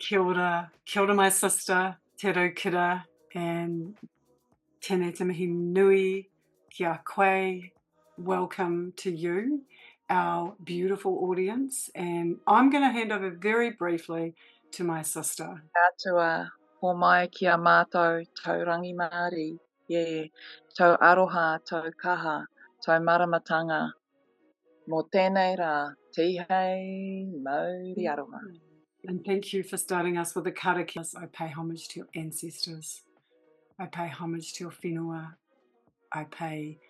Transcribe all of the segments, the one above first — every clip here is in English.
Kia ora my sister, te Raukura, and tēnei te mihi nui ki a koe. Welcome to you, our beautiful audience, and I'm going to hand over very briefly to my sister. Atua, ho mai ki a mātou taurangi Māori, tau aroha, tau kaha, tau maramatanga. Mō tēnei rā, tihei Māori aroha. And thank you for starting us with the karakia. I pay homage to your ancestors. I pay homage to your whenua. I pay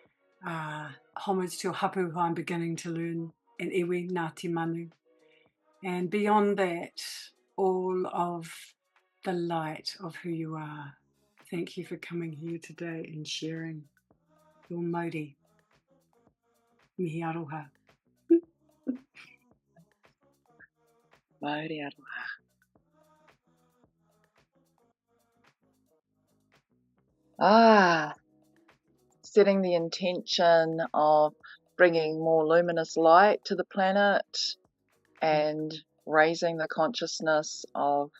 homage to your hapu who I'm beginning to learn in iwi, Ngāti Manu. And beyond that, all of the light of who you are. Thank you for coming here today and sharing your Māori. Mihi aroha. Māori aroha. Setting the intention of bringing more luminous light to the planet and raising the consciousness of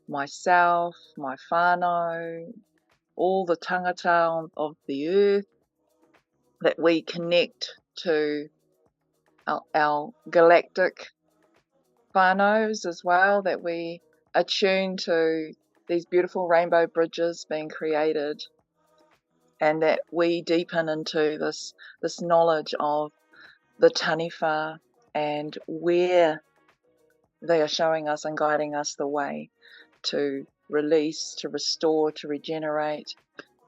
myself, my whānau, all the tangata of the earth, that we connect to our galactic whānaus as well, that we attune to these beautiful rainbow bridges being created, and that we deepen into this knowledge of the taniwha and where they are showing us and guiding us the way to release, to restore, to regenerate,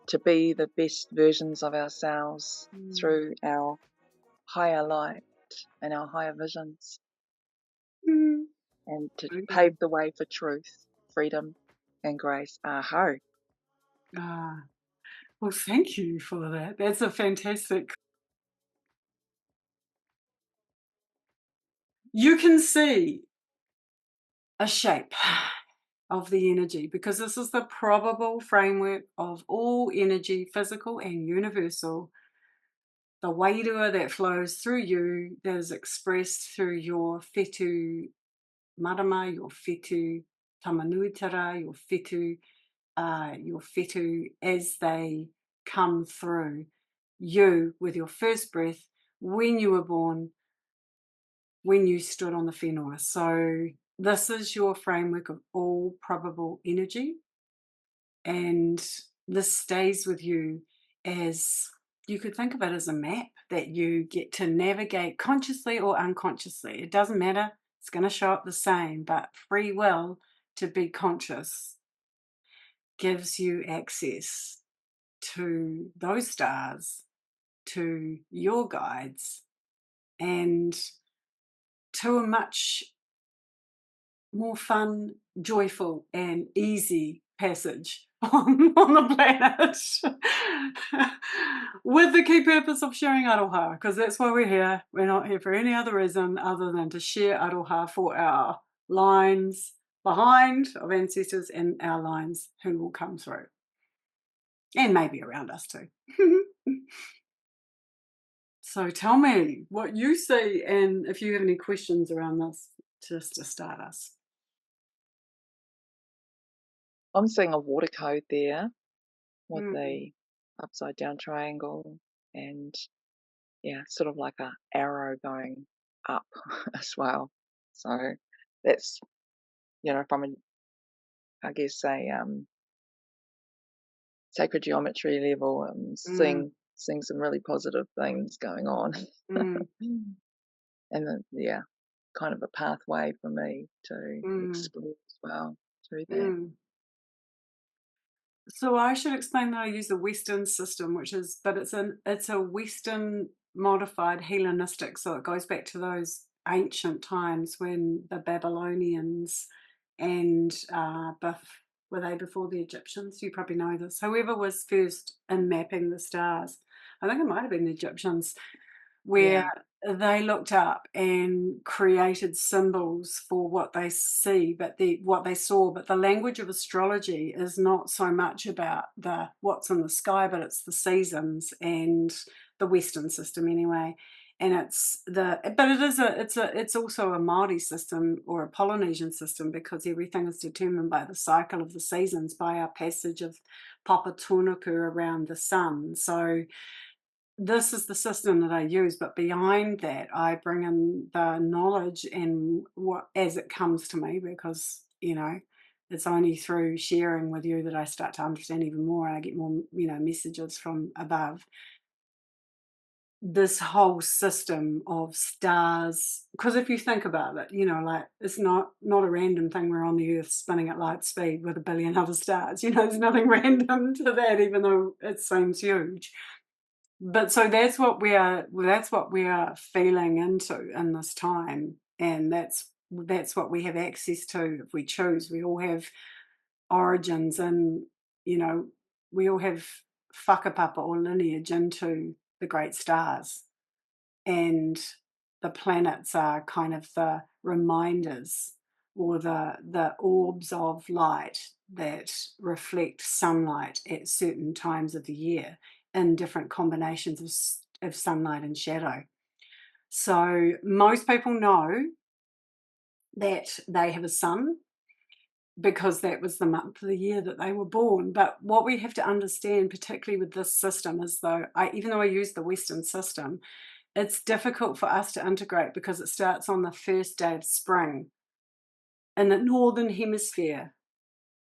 to be the best versions of ourselves through our higher light and our higher visions, and to pave the way for truth, freedom, and grace. Aho. Well, thank you for that. That's a fantastic. You can see a shape of the energy, because this is the probable framework of all energy, physical and universal. The wairua that flows through you, that is expressed through your whetū marama, your whetū tamanuitara, your whetū as they come through you with your first breath, when you were born, when you stood on the whenua. So this is your framework of all probable energy, and this stays with you as, you could think of it as a map that you get to navigate consciously or unconsciously. It doesn't matter, it's going to show up the same, but free will to be conscious gives you access to those stars, to your guides, and to a much more fun, joyful, and easy passage on the planet with the key purpose of sharing aroha, because that's why we're here. We're not here for any other reason other than to share aroha for our lines behind of ancestors and our lines who will come through, and maybe around us too. So tell me what you see, and if you have any questions around this, just to start us. I'm seeing a water code there with the upside down triangle, and sort of like a arrow going up as well. So that's, from a sacred geometry level, seeing some really positive things going on. And then kind of a pathway for me to explore as well through that. So I should explain that I use the Western system, it's a Western modified Hellenistic, so it goes back to those ancient times when the Babylonians and were they before the Egyptians? You probably know this. Whoever was first in mapping the stars, I think it might have been the Egyptians, where they looked up and created symbols for what they see, what they saw. But the language of astrology is not so much about what's in the sky, but it's the seasons, and the Western system anyway. and it's also a Māori system or a Polynesian system, because everything is determined by the cycle of the seasons, by our passage of Papa Tūnuku around the sun. So this is the system that I use, but behind that I bring in the knowledge and what as it comes to me, because it's only through sharing with you that I start to understand even more, and I get more messages from above. This whole system of stars, because if you think about it, like, it's not a random thing we're on the earth spinning at light speed with a billion other stars. There's nothing random to that, even though it seems huge. But so that's what we are feeling into in this time, and that's what we have access to if we choose. We all have origins, and we all have whakapapa or lineage into the great stars, and the planets are kind of the reminders, or the orbs of light that reflect sunlight at certain times of the year in different combinations of sunlight and shadow. So most people know that they have a sun because that was the month of the year that they were born. But what we have to understand, particularly with this system, is even though I use the Western system, it's difficult for us to integrate because it starts on the first day of spring in the Northern Hemisphere,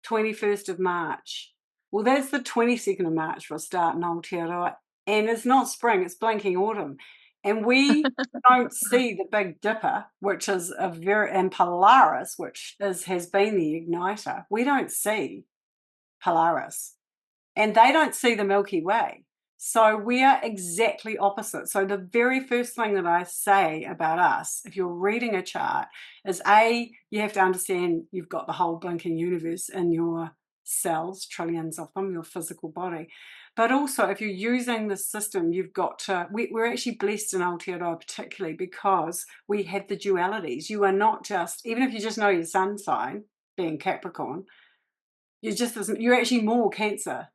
21st of March. Well, that's the 22nd of March for a start in Aotearoa, and it's not spring, it's blinking autumn. And we don't see the Big Dipper, which is and Polaris, which has been the igniter. We don't see Polaris, and they don't see the Milky Way. So we are exactly opposite. So the very first thing that I say about us, if you're reading a chart, is you have to understand you've got the whole blinking universe in your cells, trillions of them, your physical body. But also, if you're using the system, you've got to, we're actually blessed in Aotearoa particularly because we have the dualities. You are not just, even if you just know your sun sign, being Capricorn, you're actually more Cancer.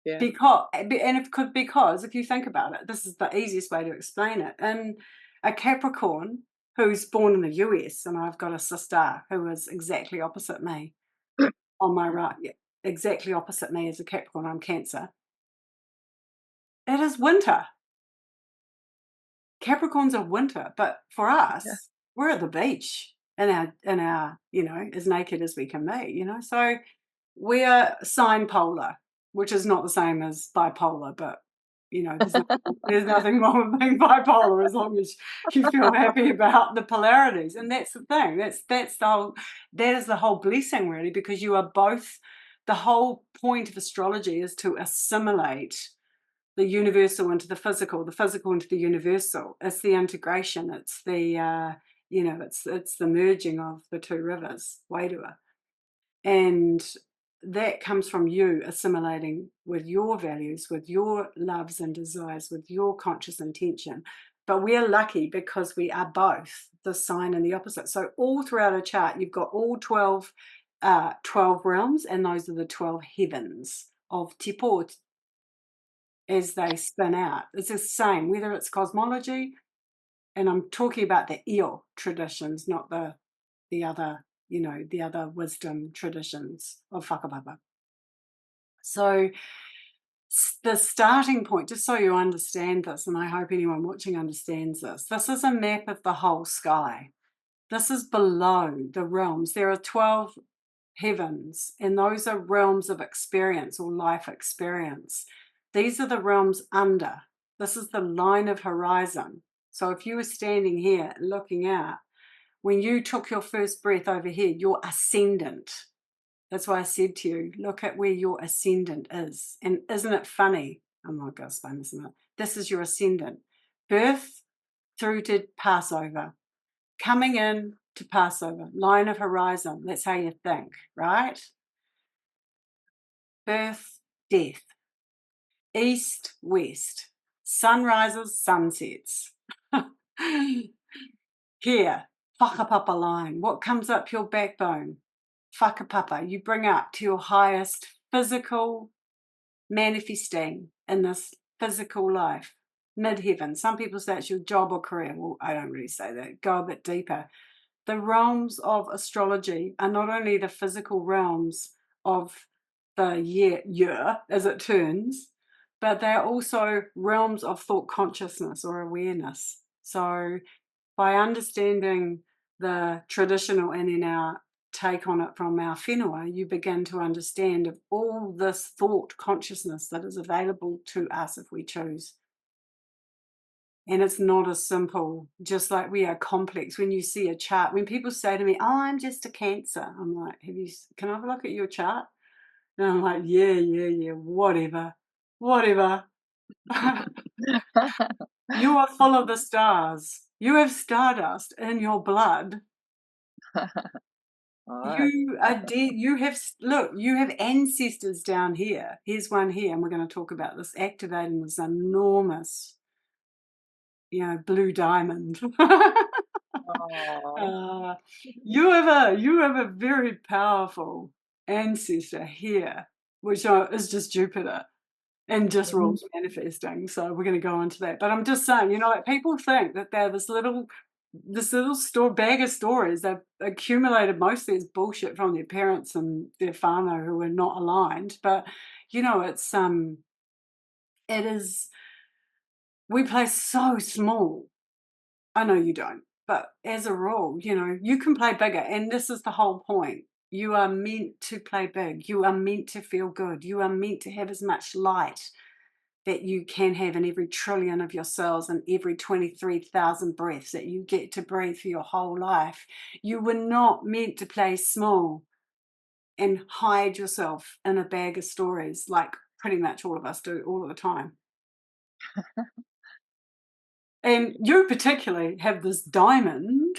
Yeah. Because if you think about it, this is the easiest way to explain it. And a Capricorn who's born in the US, and I've got a sister who is exactly opposite me on my right, exactly opposite me as a Capricorn. I'm Cancer. It is winter. Capricorns are winter, but for us, we're at the beach in our as naked as we can be. So we are sign polar, which is not the same as bipolar, but there's nothing wrong with being bipolar as long as you feel happy about the polarities. And that's the thing. That is the whole blessing, really, because you are both. The whole point of astrology is to assimilate the universal into the physical into the universal. It's the integration. It's the it's the merging of the two rivers, Wairua. And that comes from you assimilating with your values, with your loves and desires, with your conscious intention. But we're lucky because we are both the sign and the opposite. So all throughout a chart, you've got all 12 realms, and those are the 12 heavens of Te Pō as they spin out. It's the same, whether it's cosmology, and I'm talking about the Io traditions, not the other wisdom traditions of whakapapa. So the starting point, just so you understand this, and I hope anyone watching understands this is a map of the whole sky. This is below the realms. There are 12 heavens, and those are realms of experience or life experience. These are the realms under. This is the line of horizon. So if you were standing here looking out, when you took your first breath overhead, your ascendant. That's why I said to you, look at where your ascendant is. And isn't it funny? I'm not going to explain this in a minute. This is your ascendant. Birth through to Passover. Coming in to Passover. Line of horizon. That's how you think, right? Birth, death. East, west. Sunrises, sunsets. Here, whakapapa line. What comes up your backbone? Whakapapa. You bring up to your highest physical manifesting in this physical life. midheaven. Some people say it's your job or career. Well, I don't really say that. Go a bit deeper. The realms of astrology are not only the physical realms of the year as it turns, but they're also realms of thought consciousness or awareness. So by understanding the traditional and in our take on it from our whenua, you begin to understand of all this thought consciousness that is available to us if we choose. And it's not as simple, just like we are complex. When you see a chart, when people say to me, oh, I'm just a Cancer, I'm like, can I have a look at your chart? And I'm like, yeah, whatever. You are full of the stars. You have stardust in your blood. Alright. You are dead. You have ancestors down here. Here's one here, and we're going to talk about this, activating this enormous, blue diamond. Aw. You have a very powerful ancestor here, which is just Jupiter and just Mhm. rules manifesting. So we're going to go into that. But I'm just saying, like people think that they're this little bag of stories they've accumulated mostly as bullshit from their parents and their whānau who are not aligned. But it is, we play so small. I know you don't, but as a rule, you can play bigger. And this is the whole point. You are meant to play big. You are meant to feel good. You are meant to have as much light that you can have in every trillion of your cells and every 23,000 breaths that you get to breathe for your whole life. You were not meant to play small and hide yourself in a bag of stories like pretty much all of us do all of the time. And you particularly have this diamond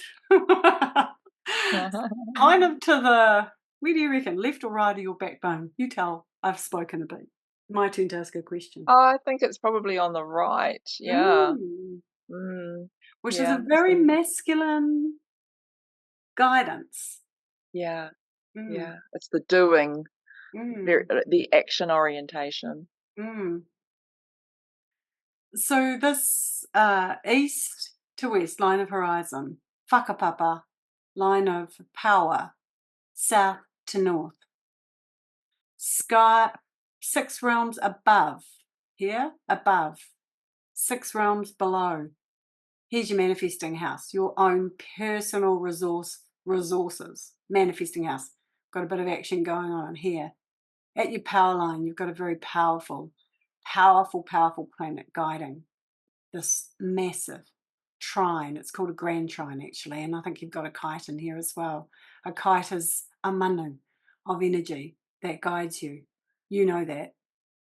kind of to where do you reckon, left or right of your backbone? You tell, I've spoken a bit. My turn to ask a question. Oh, I think it's probably on the right, yeah. Mm. Mm, Which is a yeah, very masculine guidance. yeah, Mm, yeah. It's the doing, mm, the action orientation. mm. So this east to west line of horizon, whakapapa, line of power, south to north, sky, 6 realms above, here, above, 6 realms below. Here's your manifesting house, your own personal resources, manifesting house. Got a bit of action going on here. At your power line, you've got a very powerful planet guiding this massive trine. It's called a grand trine, actually, and I think you've got a kite in here as well. A kite is a manu of energy that guides you. You know that.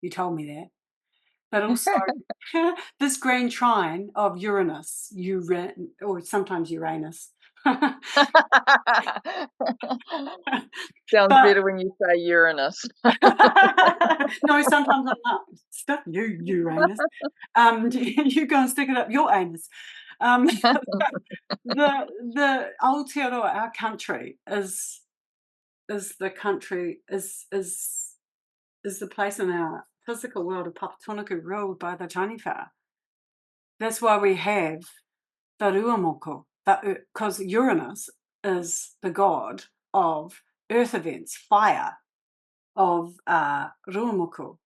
You told me that. But also, this grand trine of Uranus, or sometimes Uranus. Sounds But better when you say Uranus. no, sometimes I'm not. Stuff you, Uranus. You go and stick it up your anus. Um, the Aotearoa, our country, is the country is the place in our physical world of Papatūānuku ruled by the Taniwha. That's why we have the ruamoko, because Uranus is the god of earth events, fire, of ruamoko,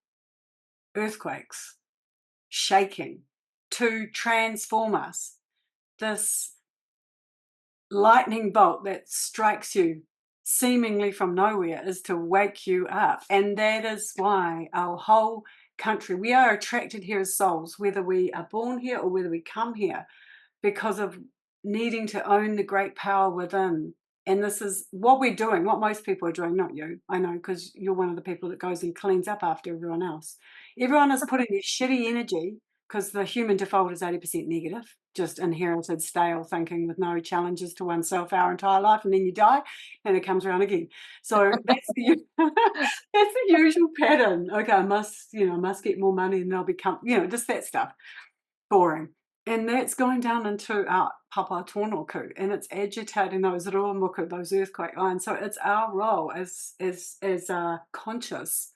earthquakes, shaking, to transform us. This lightning bolt that strikes you seemingly from nowhere is to wake you up. And that is why our whole country, we are attracted here as souls, whether we are born here or whether we come here, because of needing to own the great power within. And this is what we're doing, what most people are doing, not you. I know, because you're one of the people that goes and cleans up after everyone else. Everyone is putting their shitty energy, because the human default is 80% negative, just inherited stale thinking with no challenges to oneself our entire life, and then you die and it comes around again. So that's the that's the usual pattern. Okay, I must get more money and I'll become, just that stuff. Boring. And that's going down into our Papatūānuku, and it's agitating those ruamuku, those earthquake lines. So it's our role as conscious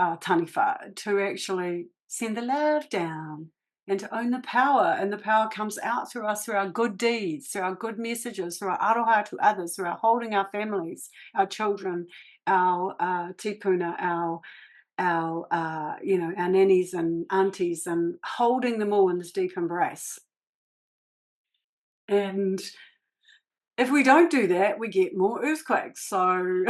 taniwha to actually send the love down and to own the power. And the power comes out through us, through our good deeds, through our good messages, through our aroha to others, through our holding our families, our children, our tipuna, our our nannies and aunties, and holding them all in this deep embrace. And if we don't do that, we get more earthquakes. So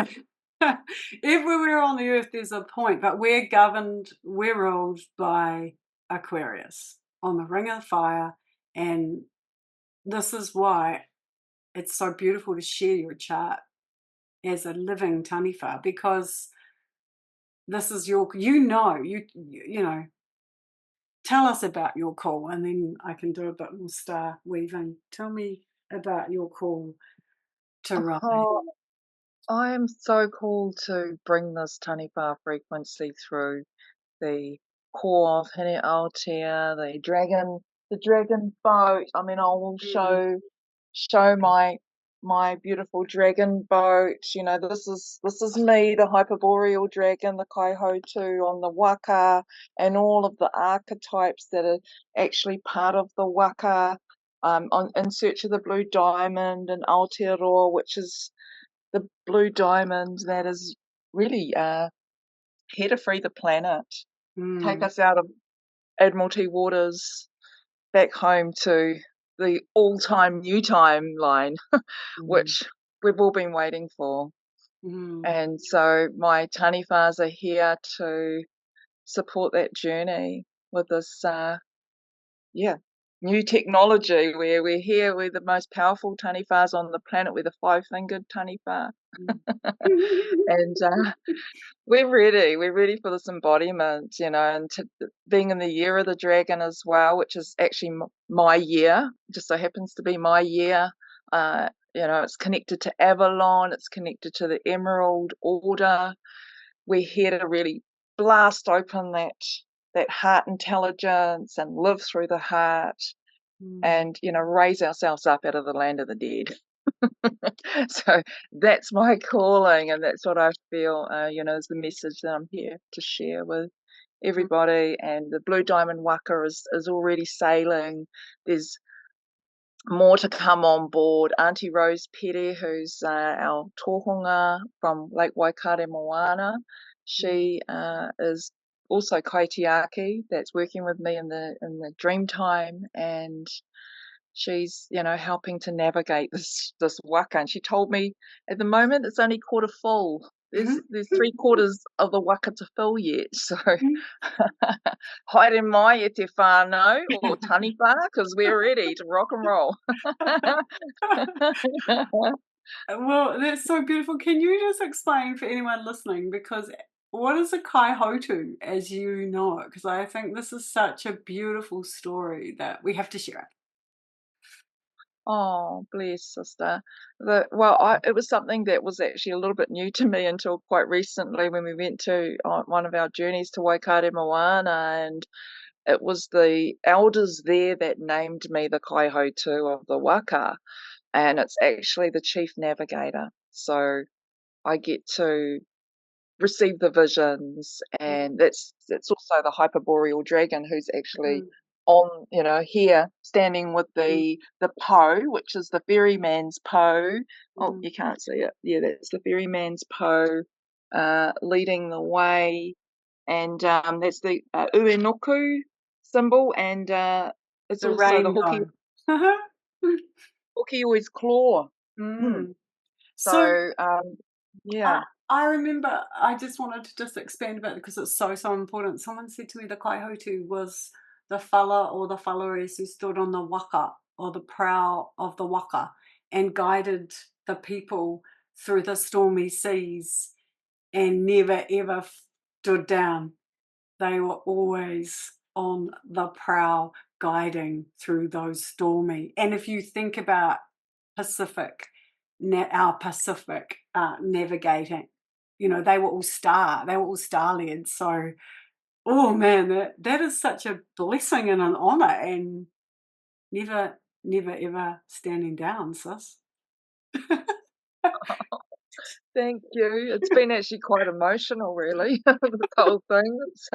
everywhere on the earth there's a point, but we're ruled by Aquarius on the ring of fire. And this is why it's so beautiful to share your chart as a living taniwha, because this is your, you know, tell us about your call, and then I can do a bit more star weaving. Tell me about your call to write. Oh, I am so called to bring this taniwha frequency through the core of Hine Aotea, the dragon boat. I mean, I will Mm, show my beautiful dragon boat. You know, this is me, the hyperboreal dragon, the kaihotu on the Waka, and all of the archetypes that are actually part of the Waka. In search of the blue diamond and Aotearoa, which is the blue diamond that is really here to free the planet, take mm, us out of Admiralty waters back home to the all-time new timeline, mm, which we've all been waiting for. mm, And so my taniwhas are here to support that journey with this, new technology where we're here. We're the most powerful taniwhas on the planet. We're the five-fingered taniwha. mm. And we're ready. We're ready for this embodiment, you know, and being in the year of the dragon as well, which is actually my year. Just so happens to be my year. You know, it's connected to Avalon. It's connected to the Emerald Order. We're here to really blast open that heart intelligence and live through the heart, Mm, and, you know, raise ourselves up out of the land of the dead. So that's my calling, and that's what I feel, you know, is the message that I'm here to share with mm, everybody. And the Blue Diamond Waka is already sailing. There's more to come on board. Auntie Rose Pere, who's our tohunga from Lake Waikato Moana, mm, she is also kaitiaki that's working with me in the dream time, and she's, you know, helping to navigate this waka. And she told me at the moment it's only quarter full. There's three quarters of the waka to fill yet. So haere mai e te whānau or taniwha, because we're ready to rock and roll. Well, that's so beautiful. Can you just explain for anyone listening? Because what is a kaihotu, as you know it? Because I think this is such a beautiful story that we have to share it. Oh, bless, sister. It was something that was actually a little bit new to me until quite recently when we went to one of our journeys to Waikato Moana, and it was the elders there that named me the kaihotu of the waka, and it's actually the chief navigator. So I get to receive the visions, and that's also the hyperboreal dragon who's actually Mm, on, you know, here standing with mm, the po, which is the ferryman's po. Oh, mm, you can't see it. Yeah, that's the ferryman's po, leading the way, and that's the uenoku symbol, and it's the also the rainbow. hokioi's claw. Hmm. Mm. So So yeah. I remember, I just wanted to just expand a bit because it's so, so important. Someone said to me the kaihotu was the fala or the falares who stood on the waka or the prow of the waka and guided the people through the stormy seas and never ever stood down. They were always on the prow guiding through those stormy. And if you think about Pacific, our Pacific navigating, you know, they were all star led. So, oh man, that is such a blessing and an honor, and never ever standing down, sis. Thank you. It's been actually quite emotional, really, this whole thing. It's,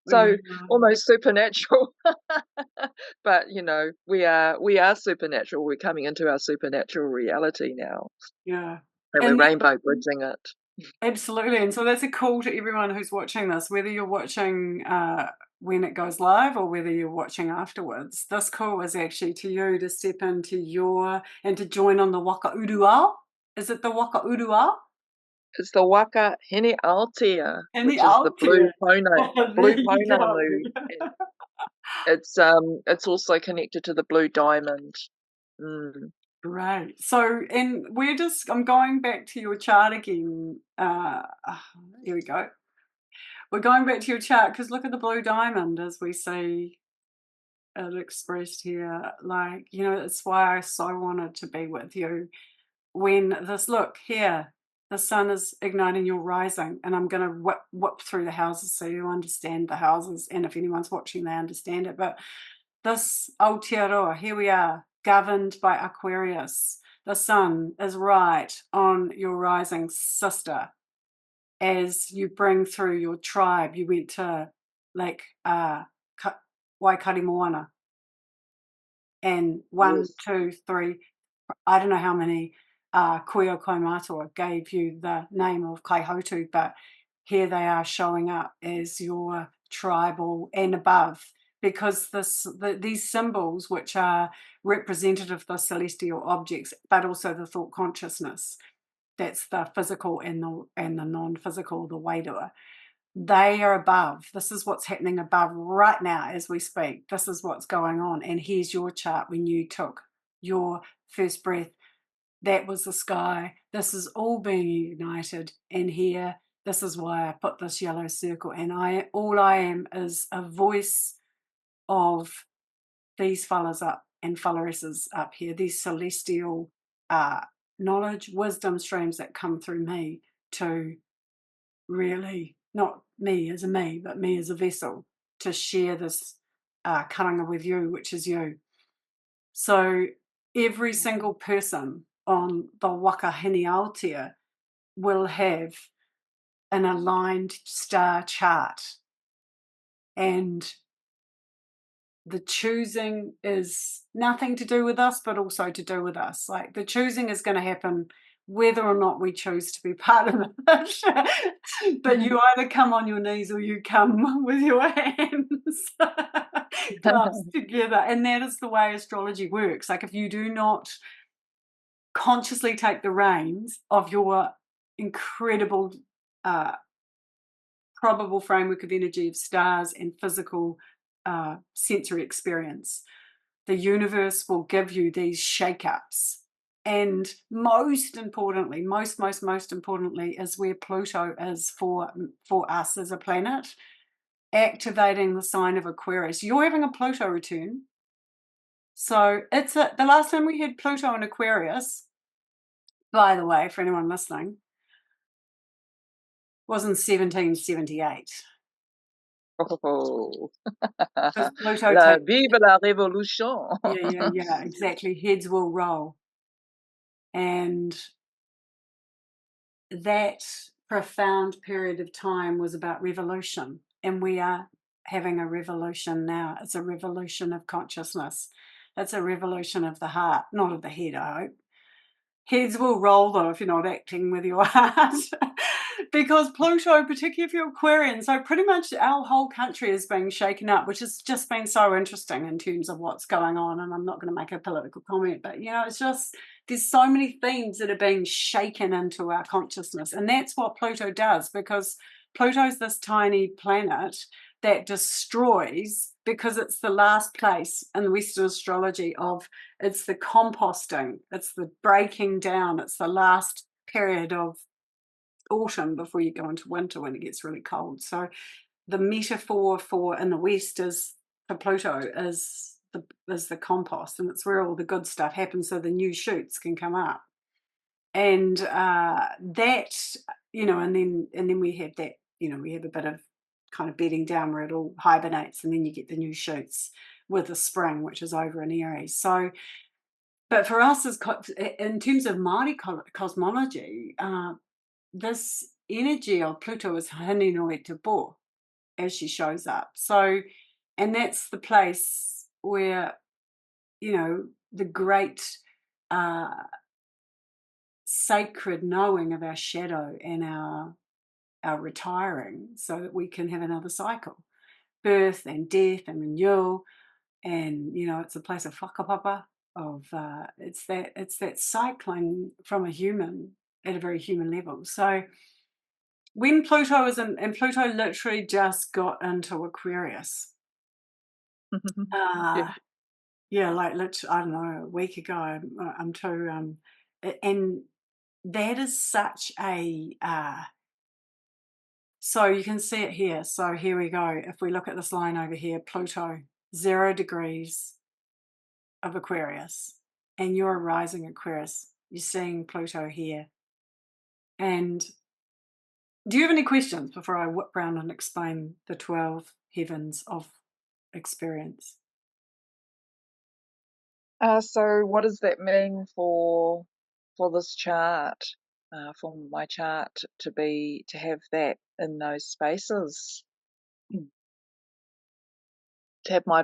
so Yeah, almost supernatural. But, we are supernatural. We're coming into our supernatural reality now, yeah. and we're And that, rainbow bridging it. absolutely. And so that's a call to everyone who's watching this, whether you're watching when it goes live or whether you're watching afterwards. This call is actually to you to step into and to join on the Waka Urua. Is it the Waka Urua? It's the Waka Hine Aotea, And the which is the blue Aotearoa. pona Oh, there blue you go. pounamu, and it's also connected to the blue diamond. Mm. Great. So, and I'm going back to your chart again. Here we go. We're going back to your chart because look at the blue diamond as we see it expressed here. Like, it's why I so wanted to be with you when look here, the sun is igniting your rising, and I'm going to whip through the houses so you understand the houses. And if anyone's watching, they understand it. But this Aotearoa, here we are, governed by Aquarius. The sun is right on your rising, sister, as you bring through your tribe. You went to Lake Waikaremoana, and one, Yes. two, three, I don't know how many Koeo Kaumātua gave you the name of Kaihotu, but here they are showing up as your tribal and above, because these symbols, which are representative of the celestial objects, but also the thought consciousness, that's the physical and the non-physical, the wairua. They are above. This is what's happening above right now as we speak. This is what's going on. And here's your chart when you took your first breath. That was the sky. This is all being ignited. And here, this is why I put this yellow circle. And all I am is a voice of these fellas up and felleresses up here, these celestial knowledge, wisdom streams that come through me to really, not me as a me, but me as a vessel to share this karanga with you, which is you. So every single person on the Waka Hine Aotea will have an aligned star chart, and the choosing is nothing to do with us, but also to do with us. Like, the choosing is going to happen whether or not we choose to be part of it. But you either come on your knees or you come with your hands clasped together. And that is the way astrology works. Like, if you do not consciously take the reins of your incredible probable framework of energy of stars and physical sensory experience, the universe will give you these shake-ups. And most importantly, most importantly, is where Pluto is for us as a planet, activating the sign of Aquarius. You're having a Pluto return. So the last time we had Pluto in Aquarius, by the way, for anyone listening, was in 1778. Oh. Because Pluto La takes, vive la révolution. yeah, exactly. Heads will roll. And that profound period of time was about revolution. And we are having a revolution now. It's a revolution of consciousness. It's a revolution of the heart, not of the head, I hope. Heads will roll, though, if you're not acting with your heart. Because Pluto, particularly if you're Aquarian, so pretty much our whole country is being shaken up, which has just been so interesting in terms of what's going on. And I'm not going to make a political comment, but, it's just, there's so many themes that are being shaken into our consciousness. And that's what Pluto does, because Pluto's this tiny planet that destroys, because it's the last place in the Western astrology of, it's the composting, it's the breaking down, it's the last period of autumn before you go into winter when it gets really cold. So the metaphor for in the West is for Pluto is the compost, and it's where all the good stuff happens so the new shoots can come up. And that, and then we have that, we have a bit of kind of bedding down where it all hibernates, and then you get the new shoots with the spring, which is over in Aries. So, but for us, in terms of Māori cosmology, this energy of Pluto is Hinenui Te Bo as she shows up. So, and that's the place where, you know, the great sacred knowing of our shadow and our retiring, so that we can have another cycle, birth and death and renewal. And you know, it's a place of whakapapa, of it's that cycling from a human at a very human level. So when Pluto is in, and Pluto literally just got into Aquarius, Yeah. yeah, like literally, I don't know, a week ago. I'm too and that is such a so you can see it here. So here we go. If we look at this line over here, Pluto, 0 degrees of Aquarius, and you're a rising Aquarius. You're seeing Pluto here. And do you have any questions before I whip round and explain the 12 heavens of experience? So what does that mean for this chart, for my chart to have that in those spaces? To have my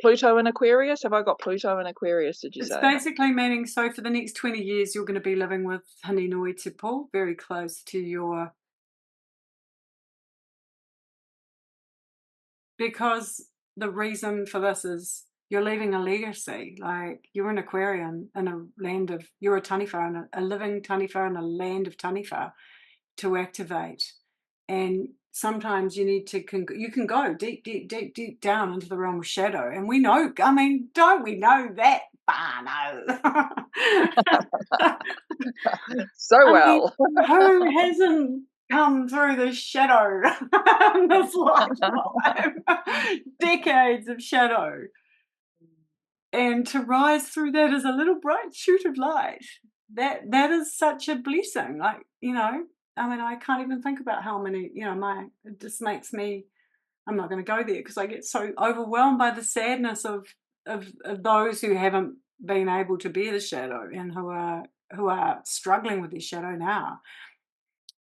Pluto in Aquarius? Have I got Pluto in Aquarius, did you It's say? basically meaning, so for the next 20 years, you're going to be living with Hinenui Te Po, very close to your, because the reason for this is you're leaving a legacy. Like, you're an Aquarian in a land of, you're a taniwha, and a living taniwha in a land of taniwha to activate. And sometimes you need to, you can go deep, deep, deep, deep down into the realm of shadow. And we know, I mean, don't we know that? Barno. So I mean, well. who hasn't come through the shadow in this lifetime? Decades of shadow. And to rise through that as a little bright shoot of light, that is such a blessing. Like, you know, I mean, I can't even think about how many, you know, it just makes me, I'm not going to go there because I get so overwhelmed by the sadness of those who haven't been able to bear the shadow and who are struggling with their shadow now.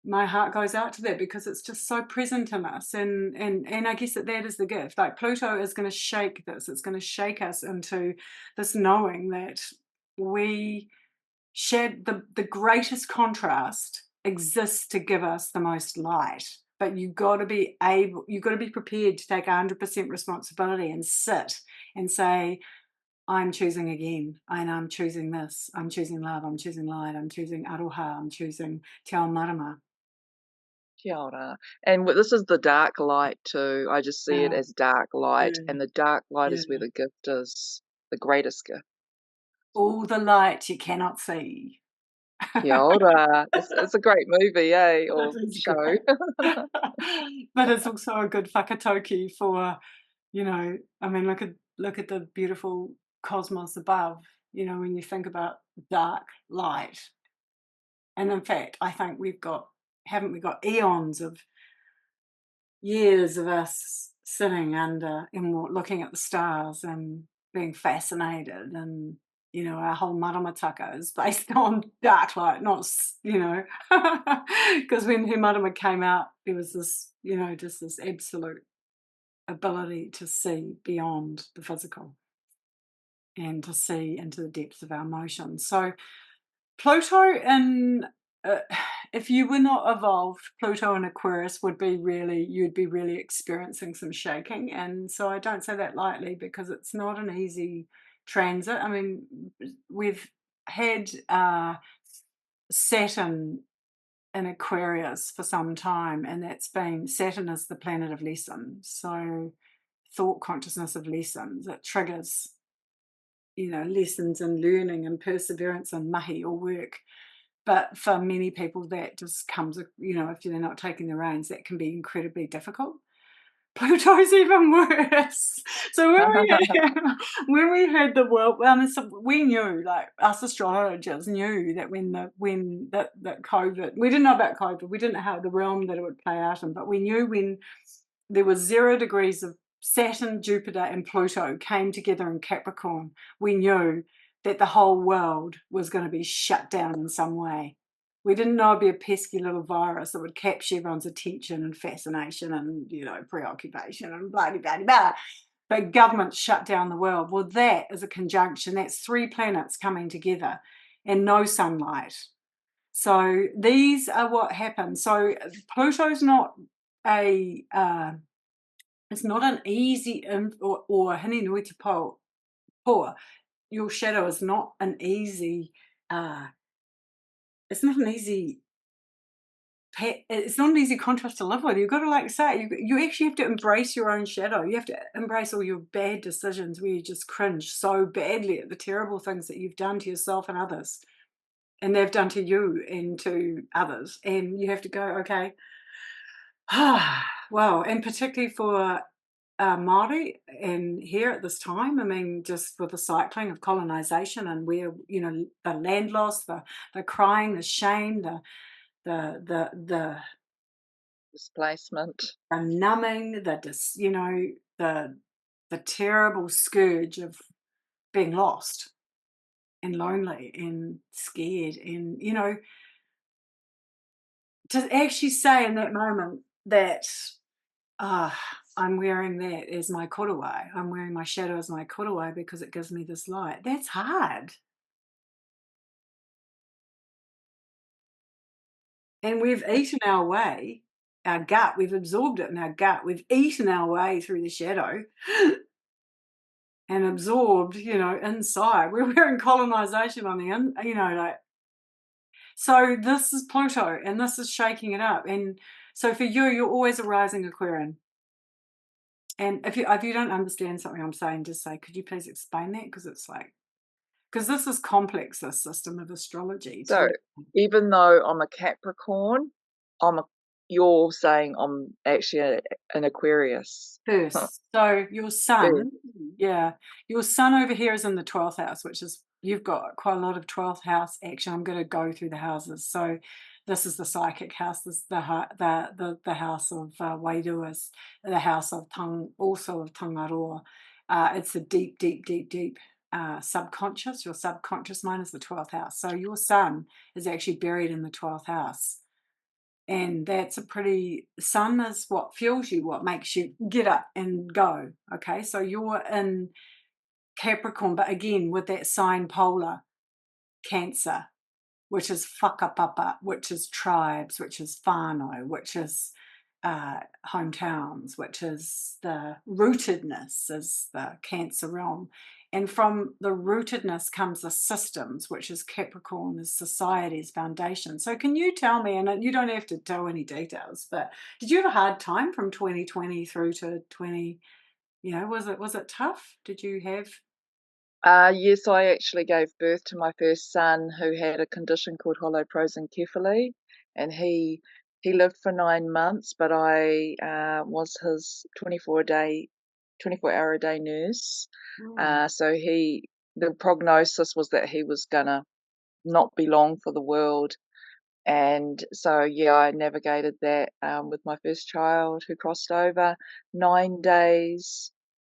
My heart goes out to that because it's just so present in us, and I guess that is the gift. Like, Pluto is going to shake this. It's going to shake us into this knowing that we shed the greatest contrast exists to give us the most light. But you've got to be prepared to take 100% responsibility and sit and say, I'm choosing again, and I'm choosing this. I'm choosing love. I'm choosing light. I'm choosing aroha. I'm choosing te ao marama. Kia ora. And this is the dark light too. I just see it Yeah, as dark light, yeah, and the dark light is where yeah. the gift is, the greatest gift. All the light you cannot see. Kia ora. It's a great movie, eh? Or It is show. great. But it's also a good whakatauki for, you know, I mean, look at the beautiful cosmos above, you know, when you think about dark light. And in fact, I think haven't we got eons of years of us sitting under and looking at the stars and being fascinated, and you know, our whole maramataka is based on dark light, not, you know, because when her marama came out, there was this, you know, just this absolute ability to see beyond the physical and to see into the depths of our emotions. So Pluto in, uh, if you were not evolved, Pluto in Aquarius you'd be really experiencing some shaking. And so I don't say that lightly because it's not an easy transit. I mean, we've had Saturn in Aquarius for some time, and Saturn is the planet of lessons. So thought consciousness of lessons, it triggers, you know, lessons and learning and perseverance and mahi or work. But for many people, that just comes, you know, if they're not taking the reins, that can be incredibly difficult. Pluto's even worse. So when we heard the world, so we knew, like, us astrologers knew that that COVID, we didn't know about COVID, we didn't know how the realm that it would play out in, but we knew when there was 0 degrees of Saturn, Jupiter, and Pluto came together in Capricorn, we knew that the whole world was going to be shut down in some way. We didn't know it'd be a pesky little virus that would capture everyone's attention and fascination and, preoccupation and blah, blah, blah, blah. But governments shut down the world. Well, that is a conjunction. That's 3 planets coming together and no sunlight. So these are what happens. So Pluto's not it's not an easy, or hini nui te poa. Your shadow is not an easy, it's not an easy contrast to live with. You've got to you actually have to embrace your own shadow. You have to embrace all your bad decisions where you just cringe so badly at the terrible things that you've done to yourself and others, and they've done to you and to others, and you have to go, okay, well, and particularly for Māori and here at this time, I mean, just with the cycling of colonization and where, the land loss, the crying, the shame, the Displacement. numbing, the terrible scourge of being lost and lonely and scared, and to actually say in that moment that I'm wearing that as my korowai. I'm wearing my shadow as my korowai because it gives me this light. That's hard. And we've eaten our way, our gut, we've absorbed it in our gut. We've eaten our way through the shadow and absorbed, inside. We're wearing colonization on the so this is Pluto and this is shaking it up. And so for you, you're always a rising Aquarian. And if you don't understand something I'm saying, just say, could you please explain that? Because this is complex, this system of astrology. So even though I'm a Capricorn, you're saying I'm actually an Aquarius. First, so your sun, your sun over here is in the 12th house, which is, you've got quite a lot of 12th house action. I'm going to go through the houses. So this is the psychic house, this is the house of Wairuas, the house of also of Tangaroa. It's a deep, deep, deep, deep subconscious. Your subconscious mind is the 12th house. So your sun is actually buried in the 12th house. And that's sun is what fuels you, what makes you get up and go. Okay, so you're in Capricorn, but again, with that sign polar, Cancer, which is whakapapa, which is tribes, which is whānau, which is hometowns, which is the rootedness, is the Cancer realm. And from the rootedness comes the systems, which is Capricorn, is society's foundation. So can you tell me, and you don't have to tell any details, but did you have a hard time from 2020 through to 20, was it tough? Did you have? Yes, I actually gave birth to my first son who had a condition called holoprosencephaly, and he lived for 9 months, but I was his 24-hour a day nurse. So the prognosis was that he was gonna not be long for the world. And so, I navigated that with my first child who crossed over 9 days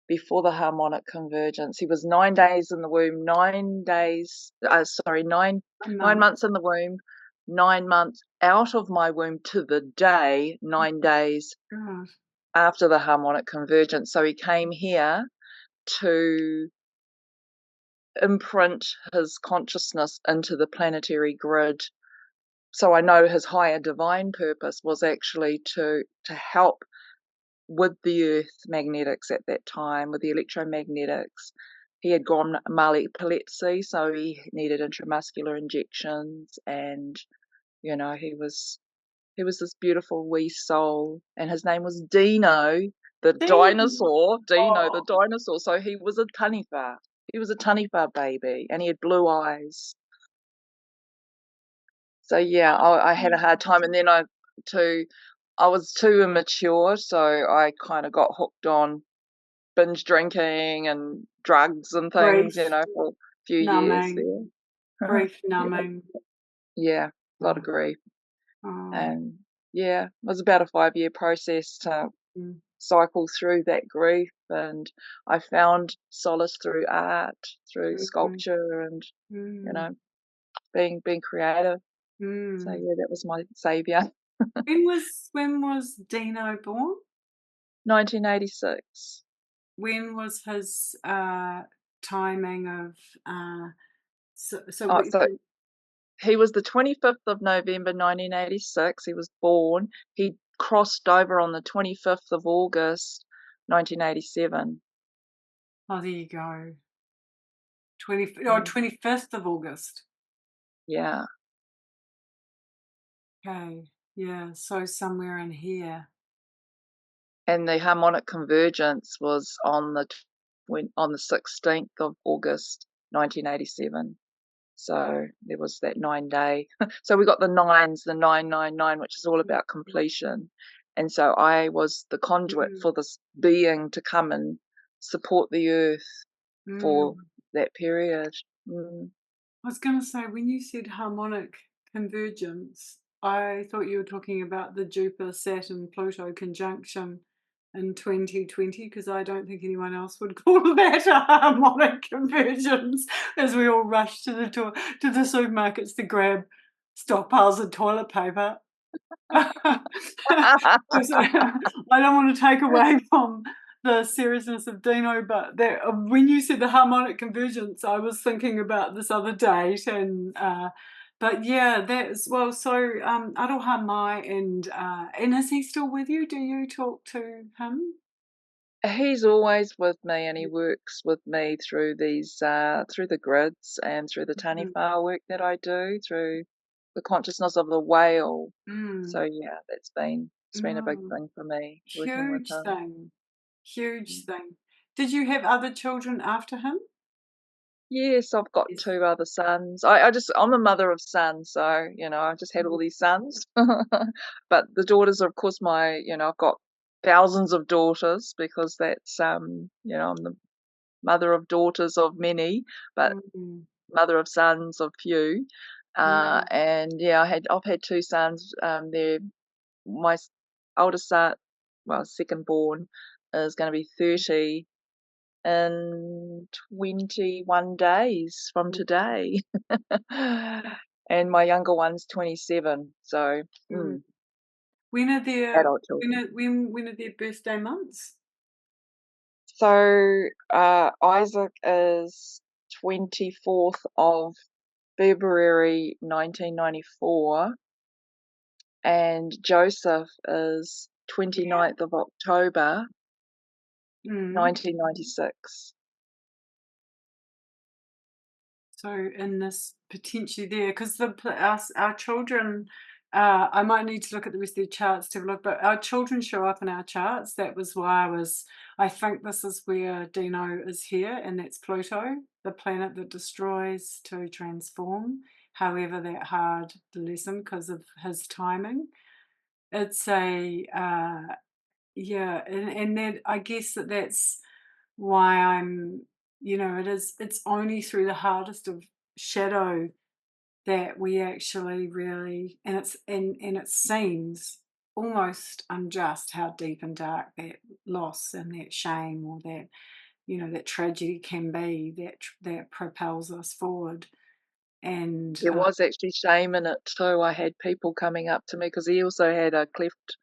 before the harmonic convergence. He was 9 days in the womb, 9 days, nine months in the womb, 9 months out of my womb to the day, 9 days after the harmonic convergence. So he came here to imprint his consciousness into the planetary grid. So I know his higher divine purpose was actually to help with the Earth magnetics at that time, with the electromagnetics. He had gone Māori epilepsy, so he needed intramuscular injections, and he was this beautiful wee soul, and his name was Dino, the dinosaur. Dino, the dinosaur. So he was a taniwha. He was a taniwha baby, and he had blue eyes. So I had a hard time, and then I was too immature, so I kind of got hooked on binge drinking and drugs and things, for a few years there. Grief numbing. Yeah, a lot of grief. And it was about a 5-year process to cycle through that grief, and I found solace through art, through sculpture, and being creative. So Mm. yeah, that was my saviour. When was Dino born? 1986. When was his timing of so Oh, we, so he was the 25th of November 1986. He was born. He crossed over on the 25th of August 1987. oh, there you go. Mm. 25th of August. Yeah. Okay. Yeah, so somewhere in here. And the harmonic convergence was on on the 16th of August 1987. So there was that 9 day. So we got the nines, the 999, which is all about completion. And so I was the conduit Mm, for this being to come and support the earth for mm. that period. Mm. I was going to say, when you said harmonic convergence, I thought you were talking about the Jupiter Saturn Pluto conjunction in 2020, because I don't think anyone else would call that a harmonic convergence, as we all rush to the supermarkets to grab stockpiles of toilet paper. Because I don't want to take away from the seriousness of Dino, but that when you said the harmonic convergence, I was thinking about this other date, and but yeah, that's well. So Aroha Mai, and is he still with you? Do you talk to him? He's always with me, and he works with me through through the grids and through the Mhm. taniwha work that I do, through the consciousness of the whale. Mm. So yeah, it's been a big Mm. thing for me working with Huge him. thing, huge Mm. thing. Did you have other children after him? Yes, I've got Yes. two other sons. I'm a mother of sons, so I just had all these sons. But the daughters are, of course, I've got thousands of daughters because I'm the mother of daughters of many, but Mm. mother of sons of few. Mm. And yeah, I've had two sons. My oldest son, well, second born, is going to be 30 in 21 days from today. And my younger one's 27. So, Mm. When are their adult children. when are their birthday months? So, Isaac is 24th of February 1994, and Joseph is Yeah. 29th of October Mm. 1996. So in this potentially there, because our children, I might need to look at the rest of their charts to have a look, but our children show up in our charts. That was why I think this is where Dino is here, and that's Pluto, the planet that destroys to transform. However, that hard to lesson because of his timing. It's a yeah, and that I guess that's why it's only through the hardest of shadow that we actually really, and it seems almost unjust how deep and dark that loss and that shame, or that that tragedy can be, that propels us forward. And There was actually shame in it too. I had people coming up to me because he also had a cleft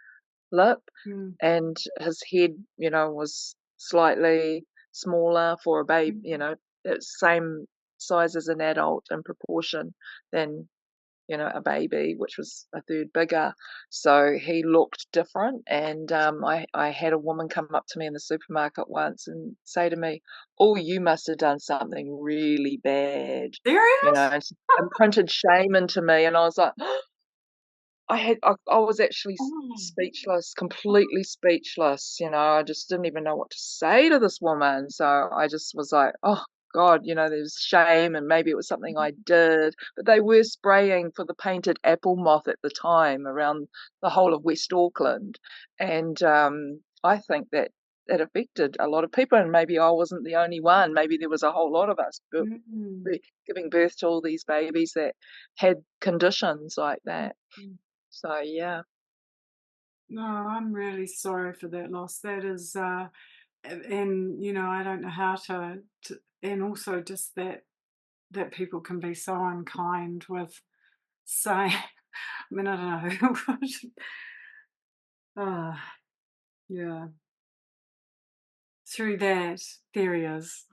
lip, mm, and his head, was slightly smaller for a baby, mm, it's same size as an adult in proportion than, a baby, which was a third bigger. So he looked different. And I had a woman come up to me in the supermarket once and say to me, "Oh, you must have done something really bad," serious. and imprinted shame into me. And I was like, I was actually Oh, speechless, completely speechless. I just didn't even know what to say to this woman. So I just was like, oh God, there's shame, and maybe it was something I did. But they were spraying for the painted apple moth at the time around the whole of West Auckland, and I think that it affected a lot of people, and maybe I wasn't the only one. Maybe there was a whole lot of us mm, giving birth to all these babies that had conditions like that. mm. So yeah. No, I'm really sorry for that loss. That is, and I don't know how and also just that people can be so unkind with So, I mean, I don't know. Ah, yeah. Through that, there he is.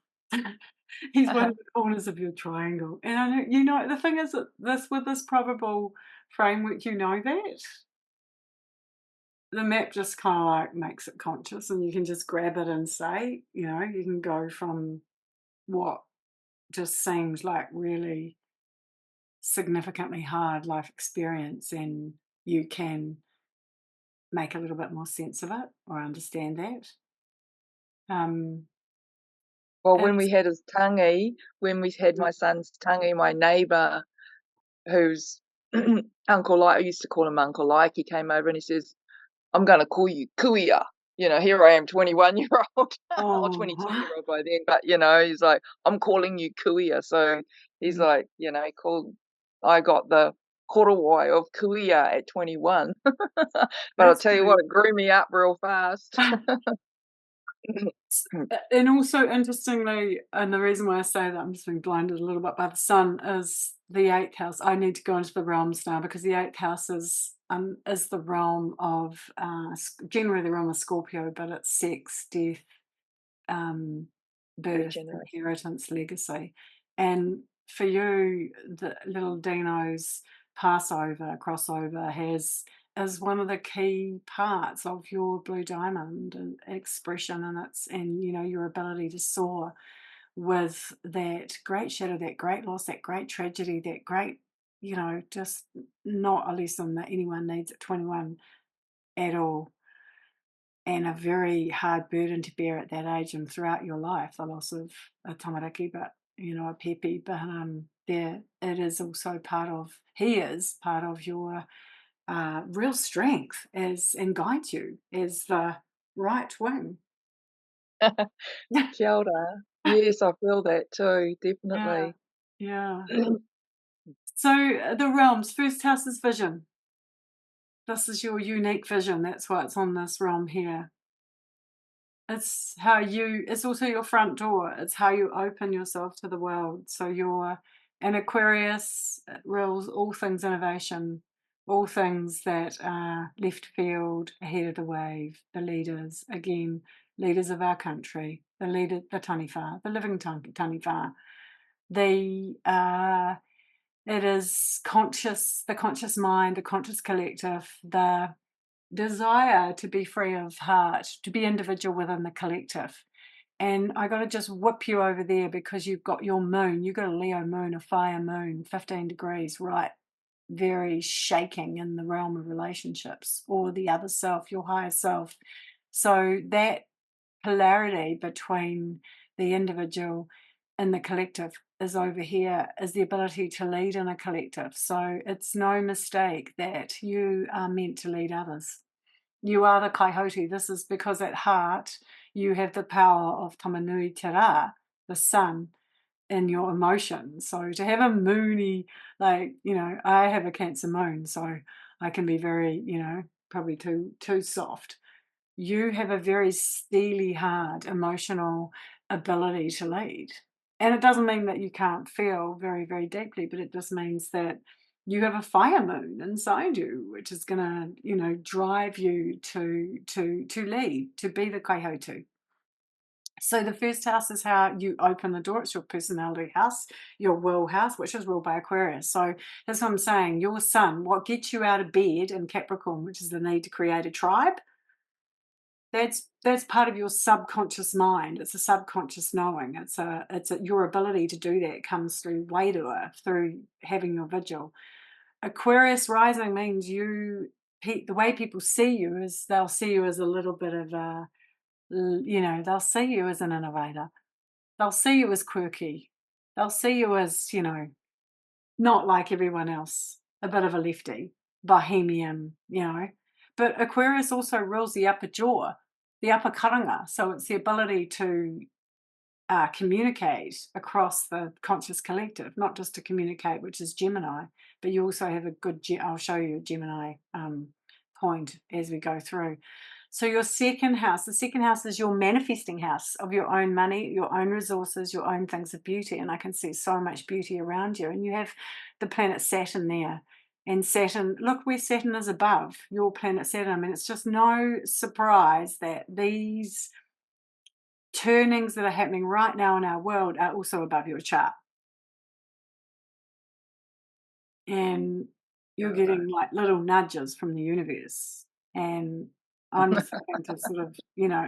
He's one of the corners of your triangle. And I know, the thing is that with this probable framework, that the map just kind of like makes it conscious, and you can just grab it and say, you can go from what just seems like really significantly hard life experience, and you can make a little bit more sense of it or understand that. Um, Well, when we it's had his tangi, when we had my son's tangi, my neighbour, who's Uncle Like, I used to call him Uncle Like, he came over and he says, I'm going to call you Kuia. Here I am, 21-year-old, or oh, 22-year-old by then, but, he's like, I'm calling you Kuia. So he's like, he called, I got the korowai of Kuia at 21. But I'll that's tell you pretty. what, it grew me up real fast. And also, interestingly, and the reason why I say that, I'm just being blinded a little bit by the sun, is the eighth house. I need to go into the realms now, because the eighth house is the realm of generally the realm of Scorpio, but it's sex, death, birth, Regenerate. inheritance, legacy. And for you, the little Dino's Passover, crossover is one of the key parts of your blue diamond and expression, and your ability to soar with that great shadow, that great loss, that great tragedy, that great, just not a lesson that anyone needs at 21 at all, and a very hard burden to bear at that age and throughout your life, the loss of a tamariki, but a pepe. But there, it is also he is part of your real strength and guides you as the right wing. Kia ora. Yes, I feel that too, Yeah, definitely. yeah. So the realms, first house is vision. This is your unique vision. That's why it's on this realm here. It's also your front door. It's how you open yourself to the world. So you're an Aquarius, rules all things innovation, all things that are left field, ahead of the wave, the leaders, again, leaders of our country, the taniwha, the living taniwha. It is the conscious mind, the conscious collective, the desire to be free of heart, to be individual within the collective. And I got to just whip you over there, because you've got your moon, you've got a Leo moon, a fire moon, 15 degrees, right? Very shaking in the realm of relationships, or the other self, your higher self. So that polarity between the individual and the collective is over here, is the ability to lead in a collective. So it's no mistake that you are meant to lead others. You are the Kaihote. This is because at heart you have the power of Tamanui Te Rā, the sun, in your emotions. So to have a moony, I have a Cancer moon, so I can be very, probably too soft. You have a very steely, hard, emotional ability to lead. And it doesn't mean that you can't feel very, very deeply, but it just means that you have a fire moon inside you, which is going to, drive you to lead, to be the kaihotu. So the first house is how you open the door. It's your personality house, your will house, which is ruled by Aquarius. So that's what I'm saying. Your sun, what gets you out of bed in Capricorn, which is the need to create a tribe, that's part of your subconscious mind. It's a subconscious knowing. Your ability to do that comes through Wairua, through having your vigil. Aquarius rising means the way people see you is they'll see you as a little bit of they'll see you as an innovator. They'll see you as quirky. They'll see you as, not like everyone else, a bit of a lefty, bohemian. But Aquarius also rules the upper jaw, the upper karanga. So it's the ability to communicate across the conscious collective, not just to communicate, which is Gemini, but you also have a good, I'll show you a Gemini point as we go through. So your the second house is your manifesting house of your own money, your own resources, your own things of beauty. And I can see so much beauty around you. And you have the planet Saturn there. And Saturn, look where Saturn is above your planet Saturn. I mean, it's just no surprise that these turnings that are happening right now in our world are also above your chart. And you're getting like little nudges from the universe. And I'm just having to sort of,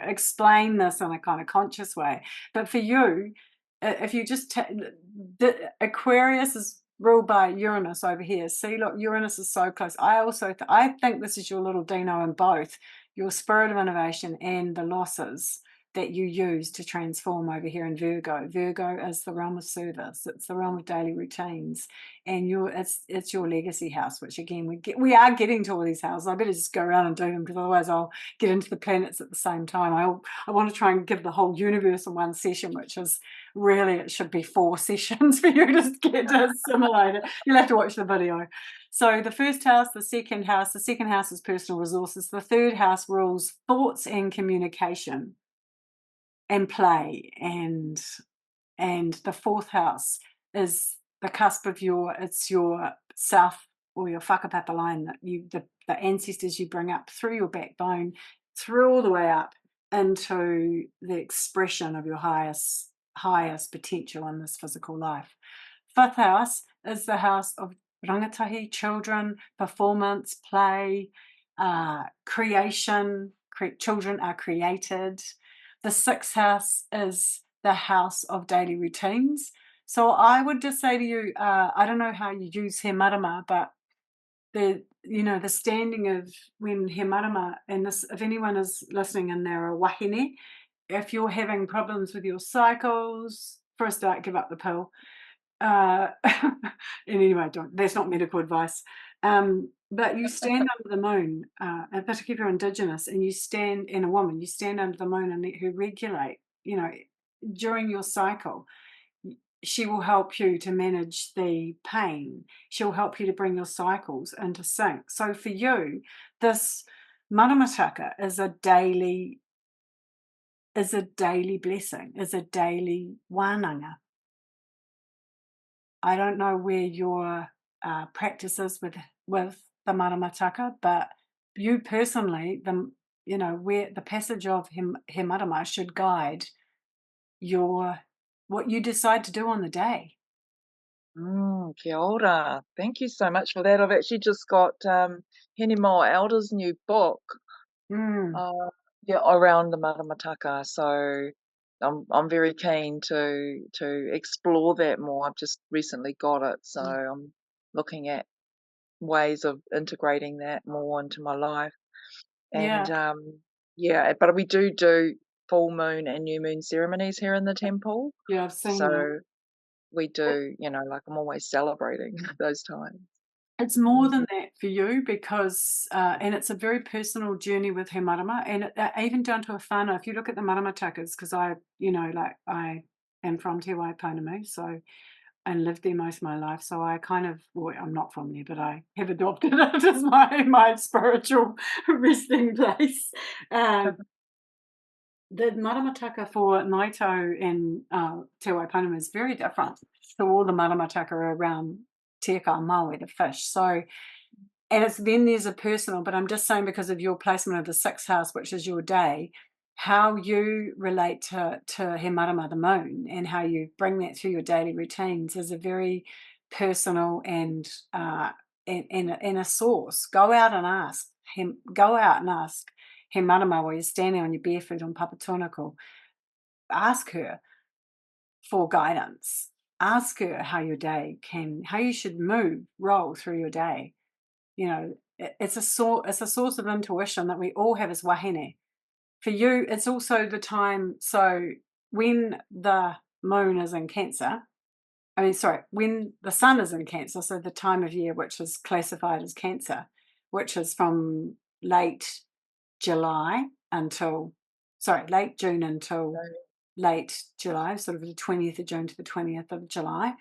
explain this in a kind of conscious way. But for you, if you just the Aquarius is ruled by Uranus over here. See, look, Uranus is so close. I think this is your little Dino in both your spirit of innovation and the losses that you use to transform over here in Virgo. Virgo is the realm of service. It's the realm of daily routines, and it's your legacy house. Which again, we are getting to all these houses. I better just go around and do them because otherwise I'll get into the planets at the same time. I want to try and give the whole universe in one session, which is really it should be 4 sessions for you to get to assimilate it. You'll have to watch the video. So the first house, the second house is personal resources. The third house rules thoughts and communication and play, and the fourth house is the cusp of your south or your whakapapa line, that the ancestors you bring up through your backbone, through all the way up into the expression of your highest potential in this physical life. Fifth house is the house of rangatahi, children, performance, play, creation. Children are created. The sixth house is the house of daily routines. So I would just say to you, I don't know how you use he marama, but the standing of when he marama, and this, if anyone is listening and they're a wahine, if you're having problems with your cycles, for a start, give up the pill. And anyway, that's not medical advice. But you stand under the moon, and particularly if you're Indigenous, and a woman, you stand under the moon and let her regulate, during your cycle. She will help you to manage the pain. She'll help you to bring your cycles into sync. So for you, this maramataka is a daily blessing, is a daily wānanga. I don't know where your practice is with the maramataka, but you personally, where the passage of he marama should guide what you decide to do on the day. Kia ora. Thank you so much for that. I've actually just got Henimo Elder's new book around the maramataka, so I'm very keen to explore that more. I've just recently got it, so I'm looking at ways of integrating that more into my life. And but we do full moon and new moon ceremonies here in the temple. Yeah, I've seen So that. we do, like I'm always celebrating those times. It's more than that for you because, and it's a very personal journey with he marama, and even down to a whānau. If you look at the maramatakas, because I am from Te Waiponamu, so, and lived there most of my life, so I I'm not from there, but I have adopted it as my spiritual resting place. The maramataka for Naito and Te Waiponamu is very different to all the maramataka around Te Maui, the fish. So, and there's a personal, but I'm just saying because of your placement of the sixth house, which is your day, how you relate to he marama, the moon, and how you bring that through your daily routines is a very personal and a source. Go out and ask him. Go out and ask he marama while you're standing on your bare feet on Papatonako. Ask her for guidance. Ask her how you should roll through your day. It's a source of intuition that we all have as wahine. For you, it's also the time. So when the moon is in Cancer, when the sun is in Cancer, so the time of year which is classified as Cancer, which is from late June until late July, sort of the 20th of June to the 20th of July.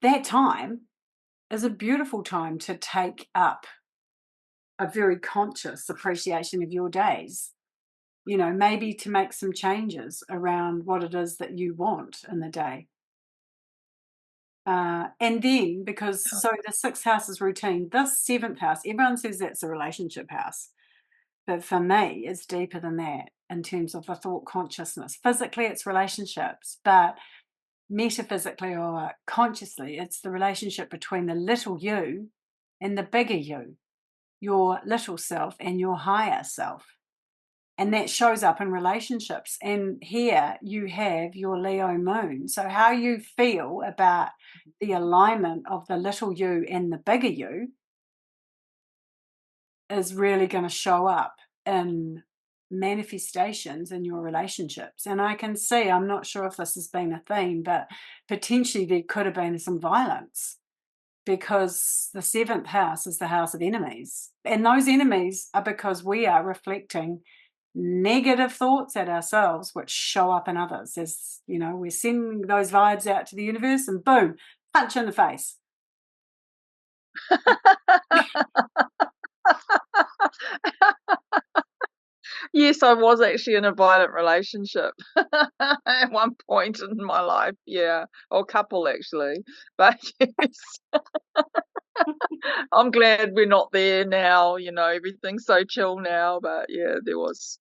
That time is a beautiful time to take up a very conscious appreciation of your days. Maybe to make some changes around what it is that you want in the day. And then, because so the 6th house is routine, this 7th house, everyone says that's a relationship house. But for me, it's deeper than that in terms of the thought consciousness. Physically, it's relationships, but metaphysically or consciously, it's the relationship between the little you and the bigger you, your little self and your higher self. And that shows up in relationships. And here you have your Leo moon. So how you feel about the alignment of the little you and the bigger you is really going to show up in manifestations in your relationships. And I can see, I'm not sure if this has been a theme, but potentially there could have been some violence, because the 7th house is the house of enemies. And those enemies are because we are reflecting negative thoughts at ourselves, which show up in others. As you know, we're sending those vibes out to the universe and boom, punch in the face. Yes, I was actually in a violent relationship at one point in my life, yeah, or a couple actually, but yes. I'm glad we're not there now, everything's so chill now, but yeah, there was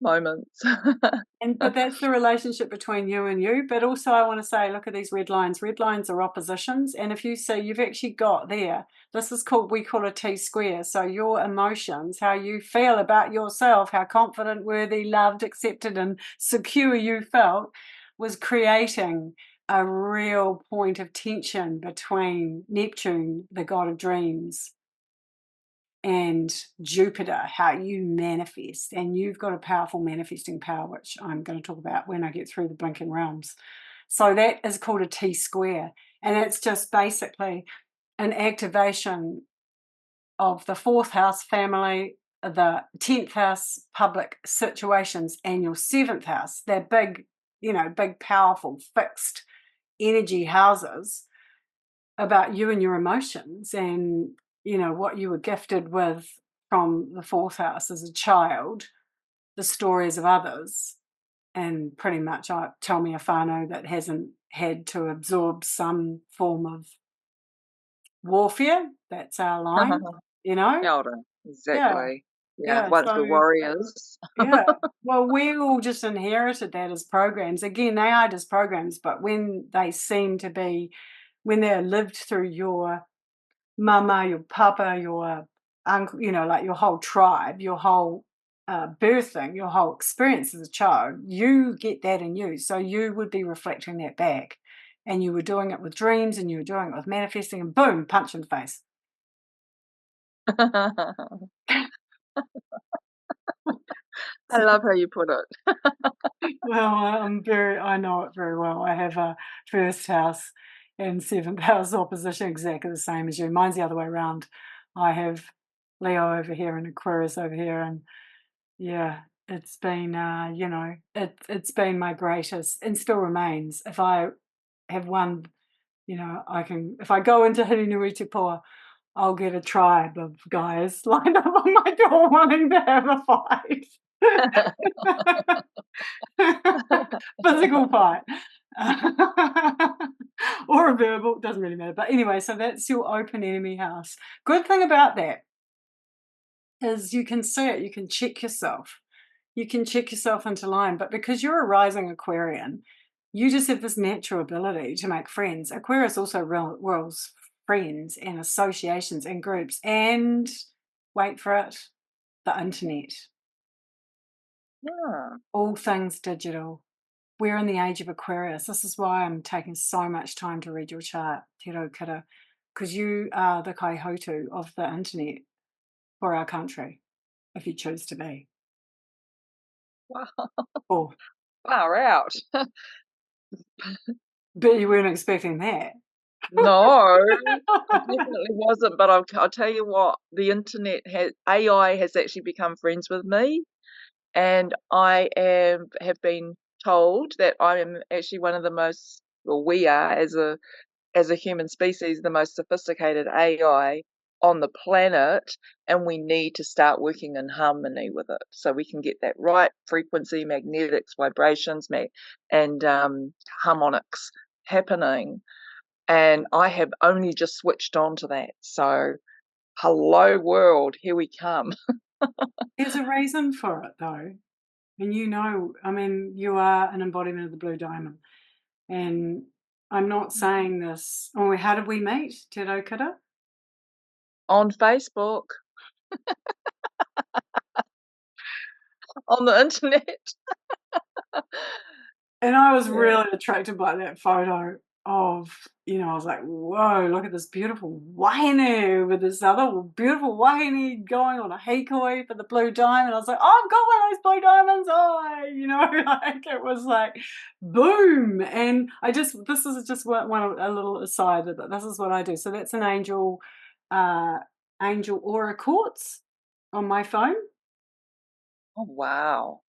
moments. But that's the relationship between you and you. But also I want to say, look at these red lines. Red lines are oppositions. And if you see, you've actually got there, this is called, we call a T-square. So your emotions, how you feel about yourself, how confident, worthy, loved, accepted, and secure you felt, was creating a real point of tension between Neptune, the god of dreams, and Jupiter, how you manifest. And you've got a powerful manifesting power, which I'm going to talk about when I get through the blinking realms. So that is called a T-square. And it's just basically an activation of the 4th house family, the 10th house public situations, and your 7th house. They're big, big, powerful, fixed energy houses about you and your emotions and what you were gifted with from the 4th house as a child, the stories of others, and pretty much tell me a whānau that hasn't had to absorb some form of warfare. That's our line, Kia ora, Yeah, exactly. Yeah, yeah. once So we're warriors. yeah. Well, we all just inherited that as programs. Again, they are just programs, but when they're lived through your mama, your papa, your uncle, like your whole tribe, your whole birthing, your whole experience as a child, you get that in you. So you would be reflecting that back. And you were doing it with dreams and you were doing it with manifesting, and boom, punch in the face. I love how you put it. Well, I know it very well. I have a 1st house and 7th house opposition exactly the same as you. Mine's the other way around. I have Leo over here and Aquarius over here, and yeah, it's been, it's been my greatest and still remains. If I have one, if I go into Hirinui Te Poa, I'll get a tribe of guys lined up on my door wanting to have a fight. Physical fight. Or a verbal, doesn't really matter. But anyway, so that's your open enemy house. Good thing about that is you can see it, you can check yourself. You can check yourself into line. But because you're a rising Aquarian, you just have this natural ability to make friends. Aquarius also rules friends and associations and groups and, wait for it, the internet. Yeah. All things digital. We're in the age of Aquarius. This is why I'm taking so much time to read your chart, Te Raukura, because you are the kaihotu of the internet for our country, if you choose to be. Wow. Oh, Far out. but you weren't expecting that. No, I definitely wasn't, but I'll tell you what, the internet AI has actually become friends with me, and have been told that I am actually one of the most, well, we are as a human species, the most sophisticated AI on the planet, and we need to start working in harmony with it so we can get that right frequency, magnetics, vibrations, and harmonics happening. And I have only just switched on to that. So, hello world, here we come. There's a reason for it, though. And I mean, you are an embodiment of the blue diamond. And I'm not saying this. Oh, how did we meet, Te Raukura? On Facebook, on the internet. And I was Yeah. really attracted by that photo of, I was like, whoa, look at this beautiful wahine with this other beautiful wahine going on a hikoi for the blue diamond. I was like, oh, I've got one of those blue diamonds. Oh, like it was like boom. And this is just a little aside that this is what I do. So that's an uh, angel aura quartz on my phone. Oh, wow.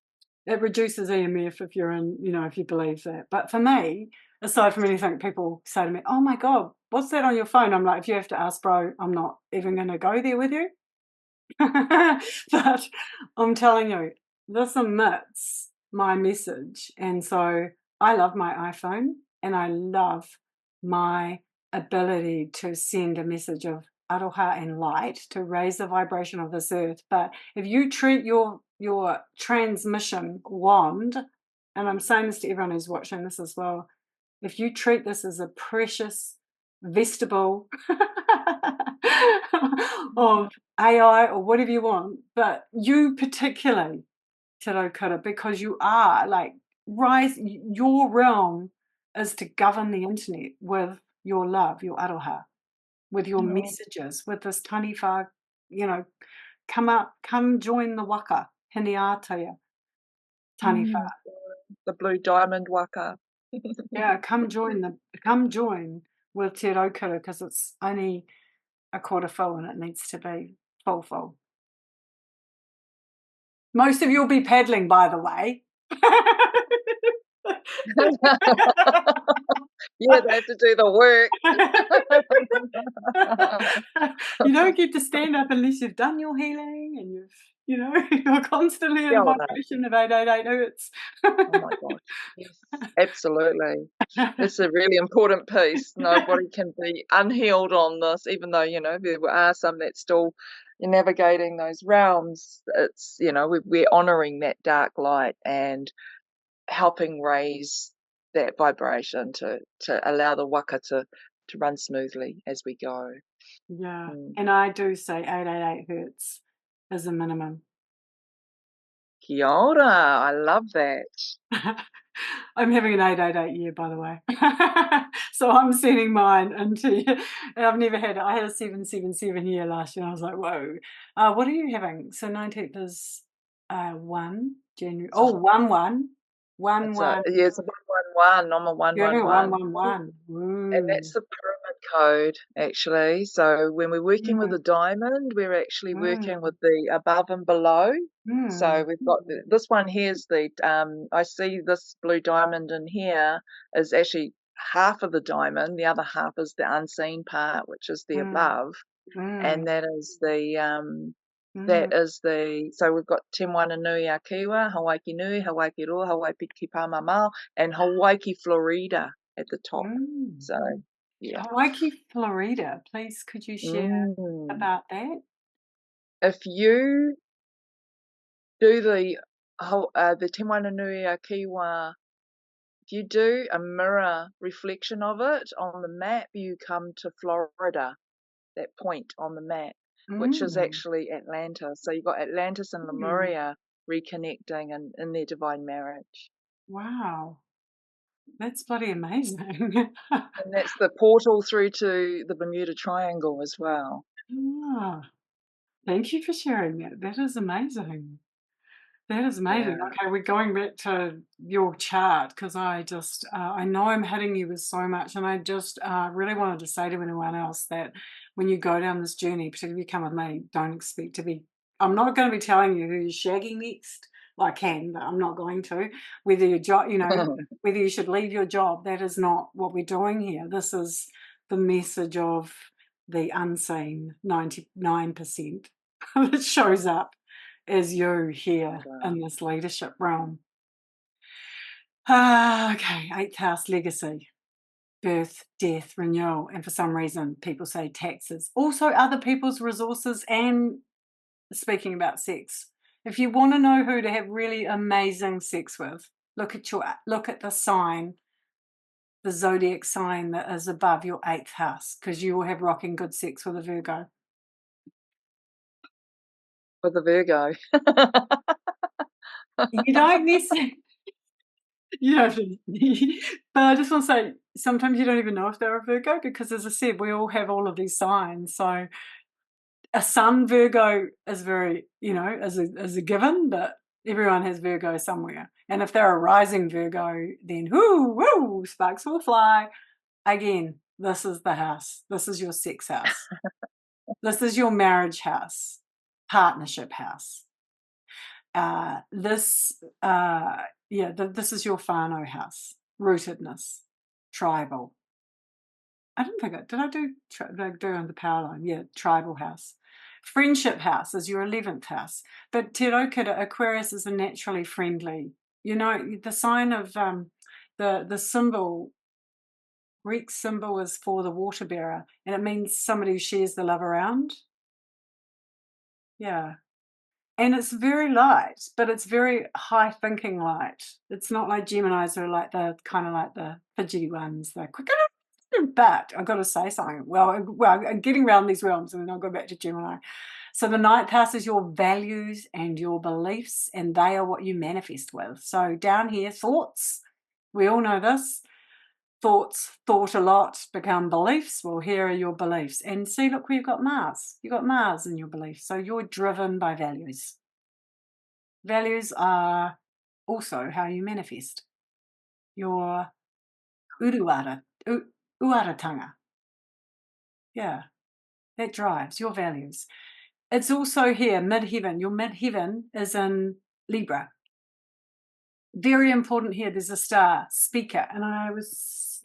It reduces EMF if you're if you believe that. But for me, aside from anything, people say to me, oh my God, what's that on your phone? I'm like, if you have to ask, bro, I'm not even going to go there with you. But I'm telling you, this emits my message. And so I love my iPhone and I love my ability to send a message of aroha and light to raise the vibration of this earth. But if you treat your transmission wand, and I'm saying this to everyone who's watching this as well, if you treat this as a precious vestibule of AI or whatever you want, but you particularly, Te Raukura, because you are like your realm is to govern the internet with your love, your aroha, with your Oh, messages, with this tani whā, come join the Waka, hini ātea, tani whā. mm, the blue diamond waka. Yeah, come join with Te Raukura because it's only a quarter full and it needs to be full. Most of you will be paddling, by the way. Yeah, they have to do the work. You don't get to stand up unless you've done your healing and you're constantly Yeah, in well, vibration of 888 hertz. oh my gosh. Yes, absolutely. It's a really important piece. Nobody can be unhealed on this, even though, there are some that still navigating those realms. It's, we're honoring that dark light and helping raise that vibration to allow the waka to run smoothly as we go. Yeah, Mm. and I do say 888 hertz is a minimum. Kia ora, I love that. I'm having an 888 year, by the way. So I'm sending mine into, and I've never had it. I had a 777 year last year, and I was like, whoa. What are you having? So 19th is 1 January. So Oh, 1 1. 1 1. it's a 111. I'm a Yeah, 111. 111. And that's the pyramid code, actually. So when we're working with a diamond, we're actually working with the above and below. So we've got this one here's the, I see this blue diamond in here is actually half of the diamond. The other half is the unseen part, which is the above. And so we've got Te Moana Nui a Kiwa, Hawaii Nui, Hawaii Roa, Hawaii Piki Pāmamao, and Hawaii Florida at the top. So, yeah. Hawaii, Florida. Please, could you share Mm. about that? If you do the Te Moana Nui a Kiwa, if you do a mirror reflection of it on the map, you come to Florida, that point on the map, which is Mm. actually Atlantis. So you've got Atlantis and Lemuria reconnecting in their divine marriage. Wow. That's bloody amazing. And that's the portal through to the Bermuda Triangle as well. Ah, thank you for sharing that. That is amazing. That is amazing. Yeah. Okay, we're going back to your chart because I know I'm hitting you with so much, and I just really wanted to say to anyone else that when you go down this journey, particularly if you come with me, don't expect to be. I'm not going to be telling you who you're shagging next. Well, I can, but I'm not going to. Whether your job, whether you should leave your job, that is not what we're doing here. This is the message of the unseen 99% that shows up as you here in this leadership realm. Okay, eighth house legacy. birth, death, renewal, and for some reason people say taxes. Also other people's resources, and speaking about sex. If you want to know who to have really amazing sex with, look at the sign, the zodiac sign that is above your 8th house, because you will have rocking good sex with a Virgo. With a Virgo. You don't necessarily, you don't, but I just want to say, sometimes you don't even know if they're a Virgo, because as I said, we all have all of these signs. So a Sun Virgo is very, as a given, but everyone has Virgo somewhere. And if they're a rising Virgo, then whoo, sparks will fly. Again, this is the house. This is your sex house. This is your marriage house, partnership house. This is your whānau house, rootedness, tribal. I don't think did I do on the power line? Yeah, tribal house. Friendship house is your 11th house. But Te Raukura, Aquarius is a naturally friendly. The sign of the symbol, Greek symbol is for the water bearer, and it means somebody who shares the love around. Yeah. And it's very light, but it's very high thinking light. It's not like Geminis are like the kind of like the fidgety ones, the quick. But I've got to say something. Well, I'm getting around these realms, and then I'll go back to Gemini. So the 9th house is your values and your beliefs, and they are what you manifest with. So down here, thoughts. We all know this. Thoughts, thought a lot, become beliefs. Well, here are your beliefs. And see, look, we've got Mars. You've got Mars in your beliefs. So you're driven by values. Values are also how you manifest. Your uaratanga. Yeah, that drives your values. It's also here, midheaven. Your midheaven is in Libra. Very important here. There's a star, speaker. And I was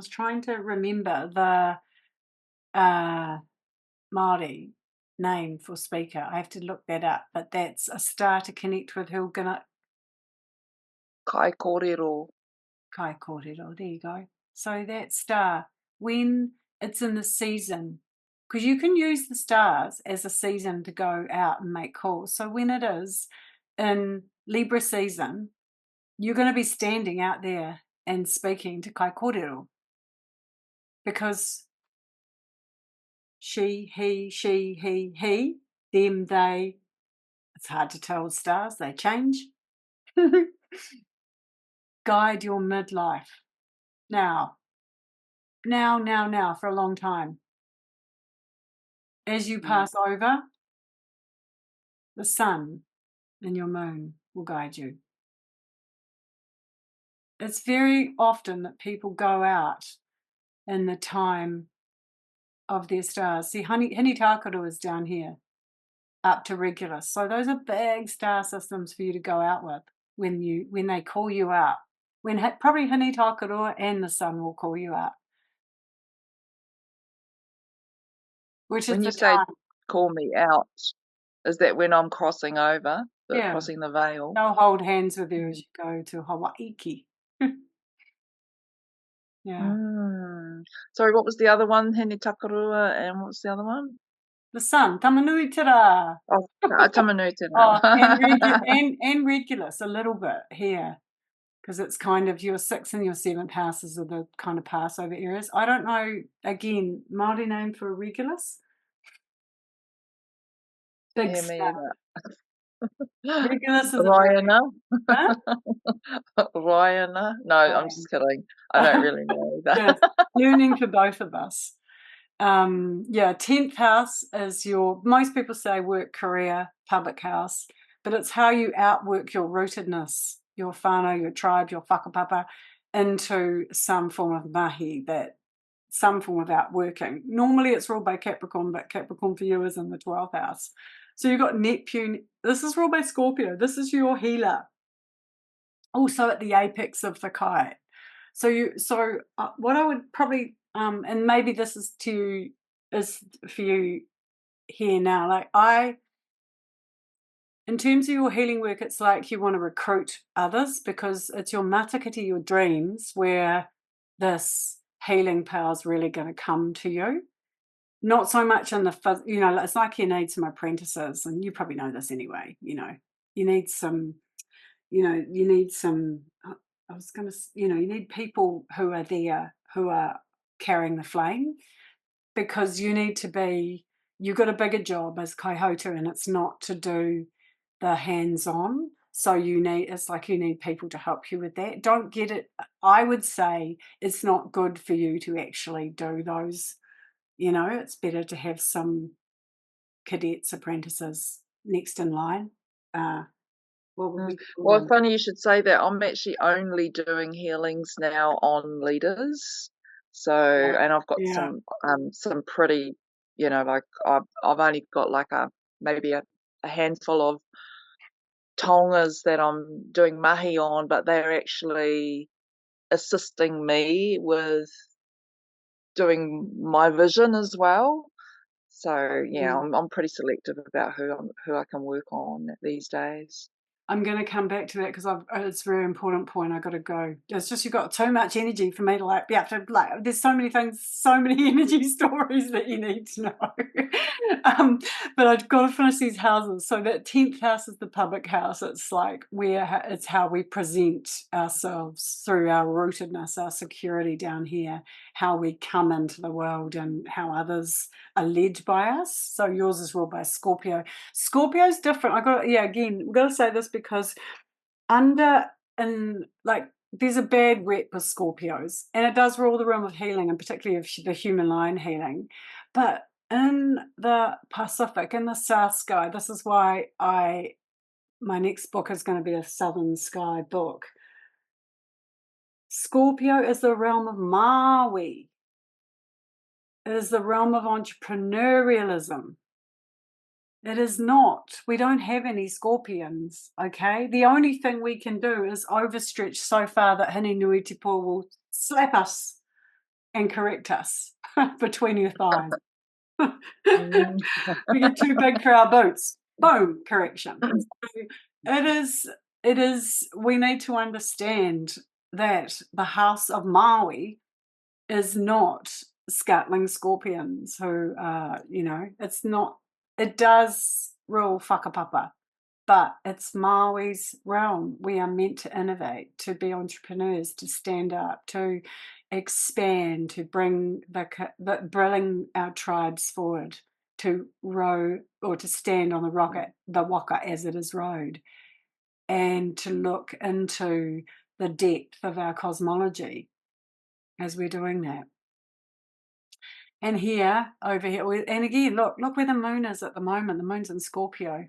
trying to remember the Māori name for speaker. I have to look that up. But that's a star to connect with who's gonna Kai kōrero. Kai kōrero. There you go. So that star, when it's in the season, because you can use the stars as a season to go out and make calls. So when it is in Libra season, you're going to be standing out there and speaking to Kai kōrero, because she, he, them, they, it's hard to tell with stars, they change. Guide your midlife. Now, for a long time. As you pass over, the sun and your moon will guide you. It's very often that people go out in the time of their stars. See, Hinitakaro is down here, up to Regulus. So those are big star systems for you to go out with when they call you out. Probably Hinitakaro and the sun will call you out. When you say call me out, is that when I'm crossing over, Yeah. crossing the veil? They'll hold hands with you as you go to Hawaii. Yeah. Sorry, what was the other one? Hinitakaro, and what's the other one? The sun, Tamanuitera. Oh, Tamanuitera. Oh, and Regulus a little bit here, because it's kind of your 6th and your 7th houses are the kind of Passover areas. I don't know, again, Māori name for Regulus? Big stuff. Regulus is Rayana? Huh? Rayana? No, I'm just kidding. I don't really know that. Yes, learning for both of us. 10th house is most people say work, career, public house, but it's how you outwork your rootedness, your whānau, your tribe, your whakapapa, into some form of mahi, some form of outworking. Normally it's ruled by Capricorn, but Capricorn for you is in the 12th house. So you've got Neptune. This is ruled by Scorpio. This is your healer. Also at the apex of the kite. So what I would probably and maybe this is for you here now. Like in terms of your healing work, it's like you want to recruit others, because it's your matakiti, your dreams, where this healing power is really going to come to you. Not so much in the, it's like you need some apprentices, and you probably know this anyway, you need some, I was going to, you need people who are there, who are carrying the flame, because you've got a bigger job as kaihauta, and it's not to do the hands-on. So it's like you need people to help you with that. Don't get it. I would say it's not good for you to actually do those. It's better to have some cadets, apprentices next in line. What would we call Well, them? funny you should say that. I'm actually only doing healings now on leaders. So, and I've got Yeah. some pretty, like I've only got like maybe a handful of tongas that I'm doing mahi on, but they're actually assisting me with doing my vision as well. So yeah, Mm. I'm pretty selective about who I can work on these days. I'm going to come back to that because it's a very important point. I got to go. It's just you've got too much energy for me to be able to There's so many things, so many energy stories that you need to know. But I've got to finish these houses. So that 10th house is the public house. It's like it's how we present ourselves through our rootedness, our security down here, how we come into the world, and how others are led by us. So yours is ruled by Scorpio. Scorpio's different. We've got to say this because there's a bad rep with Scorpios, and it does rule the realm of healing, and particularly of the human line healing. But in the Pacific, in the South Sky, this is why my next book is going to be a Southern Sky book. Scorpio is the realm of Maui. It is the realm of entrepreneurialism. It is not. We don't have any scorpions, okay? The only thing we can do is overstretch so far that Hine Nui Te Pō will slap us and correct us between your thighs. Mm. We get too big for our boots. Boom, correction. So it is, we need to understand that the house of Maui is not scuttling scorpions who it's not, it does rule whakapapa, but it's Maui's realm. We are meant to innovate, to be entrepreneurs, to stand up, to expand, to bring bring our tribes forward, to row or to stand on the Waka as it is rowed, and to look into the depth of our cosmology as we're doing that. And over here, and again, look where the moon is at the moment. The moon's in Scorpio.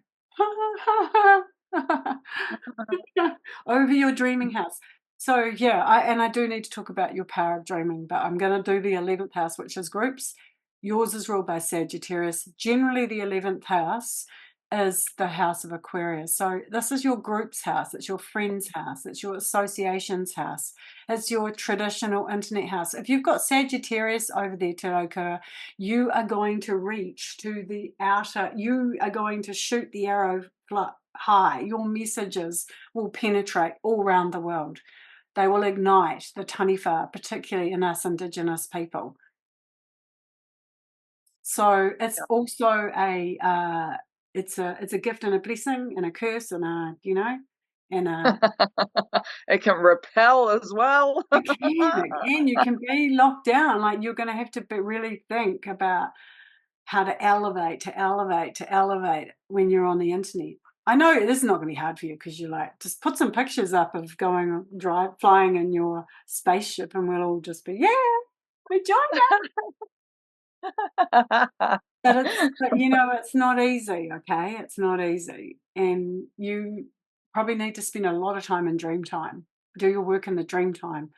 Over your dreaming house. So yeah, I do need to talk about your power of dreaming, but I'm going to do the 11th house, which is groups. Yours is ruled by Sagittarius. Generally, the 11th house is the house of Aquarius. So this is your group's house. It's your friend's house. It's your association's house. It's your traditional internet house. If you've got Sagittarius over there, Te Raukura, you are going to reach to the outer, you are going to shoot the arrow high. Your messages will penetrate all around the world. They will ignite the taniwha, particularly in us Indigenous people. So it's also it's a gift and a blessing and a curse and It can repel as well. you can be locked down. Like you're going to have to really think about how to elevate when you're on the internet. I know this is not going to be hard for you because you're like, just put some pictures up of flying in your spaceship, and we'll all just be, yeah, we joined it. But it's not easy, okay? It's not easy. And you probably need to spend a lot of time in dream time. Do your work in the dream time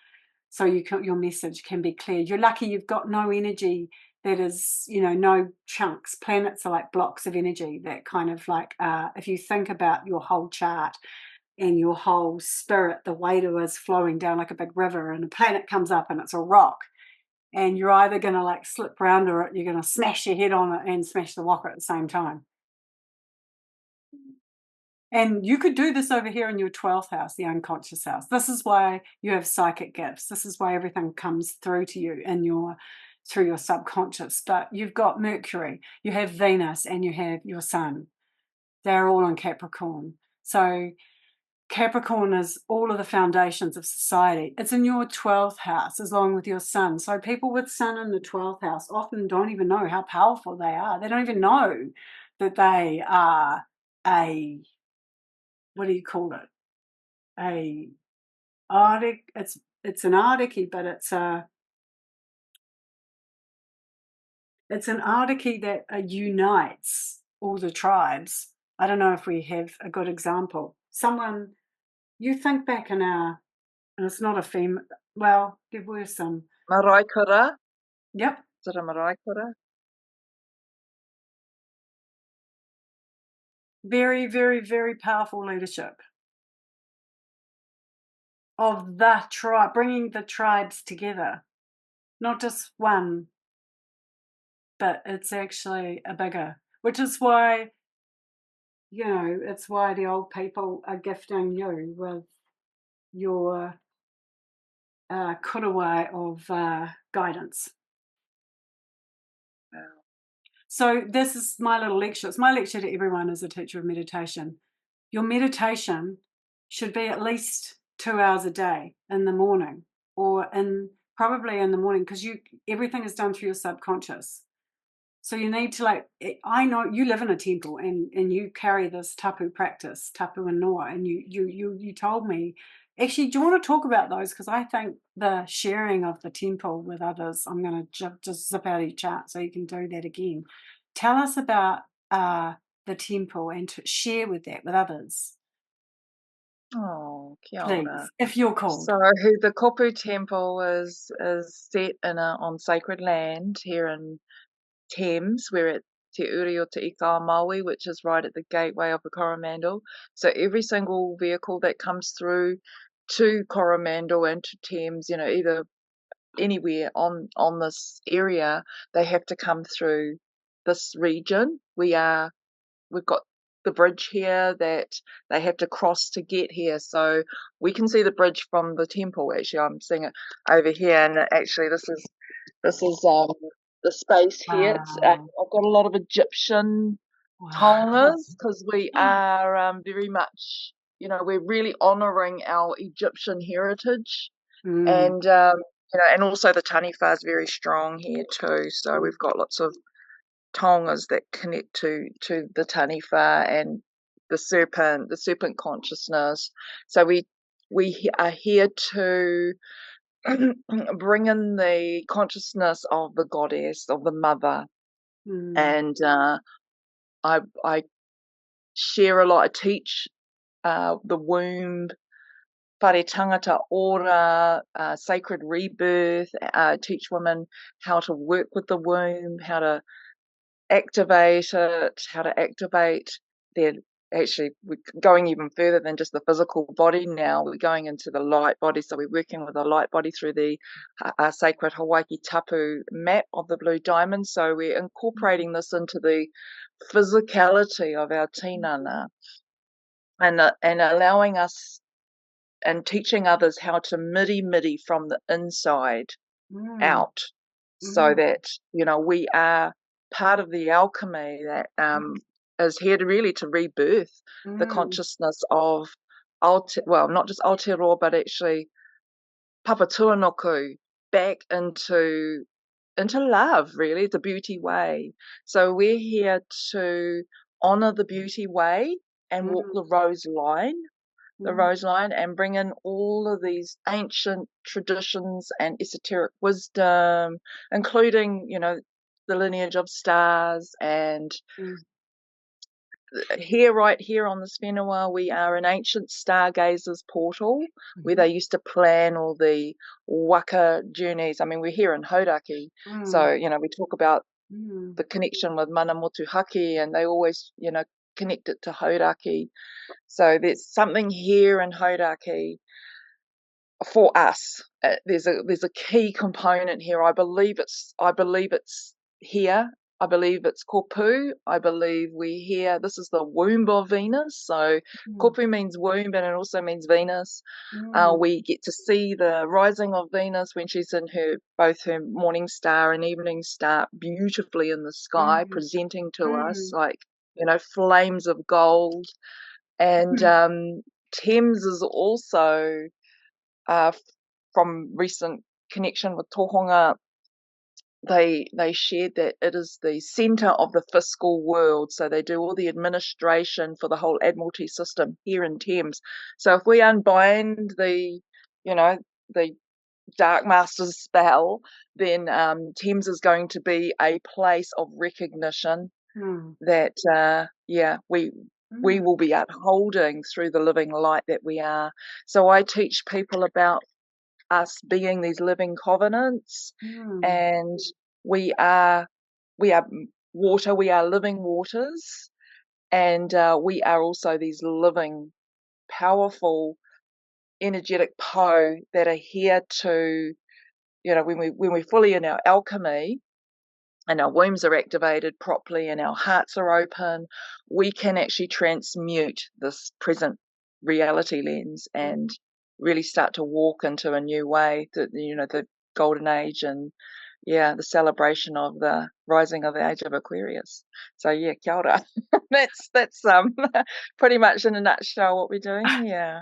so your message can be clear. You're lucky you've got no energy that is, no chunks. Planets are like blocks of energy that kind of like, if you think about your whole chart and your whole spirit, the weight of it is flowing down like a big river, and a planet comes up and it's a rock. And you're either going to like slip round or you're going to smash your head on it and smash the waka at the same time. And you could do this over here in your 12th house, the unconscious house. This is why you have psychic gifts. This is why everything comes through to you through your subconscious. But you've got Mercury, you have Venus, and you have your Sun. They're all in Capricorn. So Capricorn is all of the foundations of society. It's in your 12th house, along with your Sun. So people with Sun in the 12th house often don't even know how powerful they are. They don't even know that they are what do you call it? It's an archy, but it's an archy that unites all the tribes. I don't know if we have a good example. Someone, you think back and it's not a well, there were some. Maraikara? Yep. Is it a maraikara? Very, very, very powerful leadership of the tribe, bringing the tribes together. Not just one, but it's actually a bigger, which is why, it's why the old people are gifting you with your kurawa of guidance. Wow. So this is my little lecture. It's my lecture to everyone as a teacher of meditation. Your meditation should be at least 2 hours a day in the morning, or probably in the morning, because everything is done through your subconscious. So you need to, I know you live in a temple and you carry this tapu practice, tapu and noa, and you told me, actually, do you want to talk about those? Because I think the sharing of the temple with others, I'm going to just zip out each chart so you can do that again. Tell us about the temple and to share with others. Oh, kia Please, ora. if you're called. So the Kōpū temple is set on sacred land here in Thames. We're at Te Uri o Te Ika Maui, which is right at the gateway of the Coromandel. So every single vehicle that comes through to Coromandel and to Thames, either anywhere on this area, they have to come through this region. We've got the bridge here that they have to cross to get here. So we can see the bridge from the temple. Actually, I'm seeing it over here, and actually this is the space here. I've got a lot of Egyptian tongas because we are very much, we're really honouring our Egyptian heritage, and and also the taniwha is very strong here too. So we've got lots of tongas that connect to the taniwha and the serpent consciousness. So we are here to bring in the consciousness of the goddess, of the mother, and I share a lot. I teach the womb, whare tangata ora, sacred rebirth. Teach women how to work with the womb, how to activate it, how to activate their. Actually, we're going even further than just the physical body now. We're going into the light body. So we're working with the light body through the sacred Hawaii tapu map of the blue diamond. So we're incorporating this into the physicality of our tinana, and allowing us and teaching others how to midi from the inside out, so that we are part of the alchemy that is here to rebirth the consciousness of not just Aotearoa, but actually Papatuanoku back into love, really, the beauty way. So we're here to honour the beauty way and walk the rose line, and bring in all of these ancient traditions and esoteric wisdom, including, the lineage of stars. And right here on this whenua, we are an ancient stargazer's portal where they used to plan all the Waka journeys. I mean, we're here in Hauraki, so, we talk about the connection with mana motuhake, and they always, connect it to Hauraki. So there's something here in Hauraki for us. There's a key component here. I believe it's here I believe it's Kōpū. I believe we hear this is the womb of Venus. So Mm. Kōpū means womb, and it also means Venus. Mm. We get to see the rising of Venus when she's in both her morning star and evening star beautifully in the sky, Mm. presenting to us Mm. like, flames of gold. And Thames is also, from recent connection with Tohunga, they shared that it is the center of the fiscal world. So they do all the administration for the whole Admiralty system here in Thames. So if we unbind the Dark Master's spell, then Thames is going to be a place of recognition Mm. that we Mm. will be upholding through the living light that we are. So I teach people about us being these living covenants, Mm. and we are water, we are living waters, and we are also these living, powerful, energetic po that are here to, when we're fully in our alchemy and our wombs are activated properly and our hearts are open, we can actually transmute this present reality lens and really start to walk into a new way, the golden age, and the celebration of the rising of the age of Aquarius. So yeah, kia ora. that's pretty much in a nutshell what we're doing. Yeah.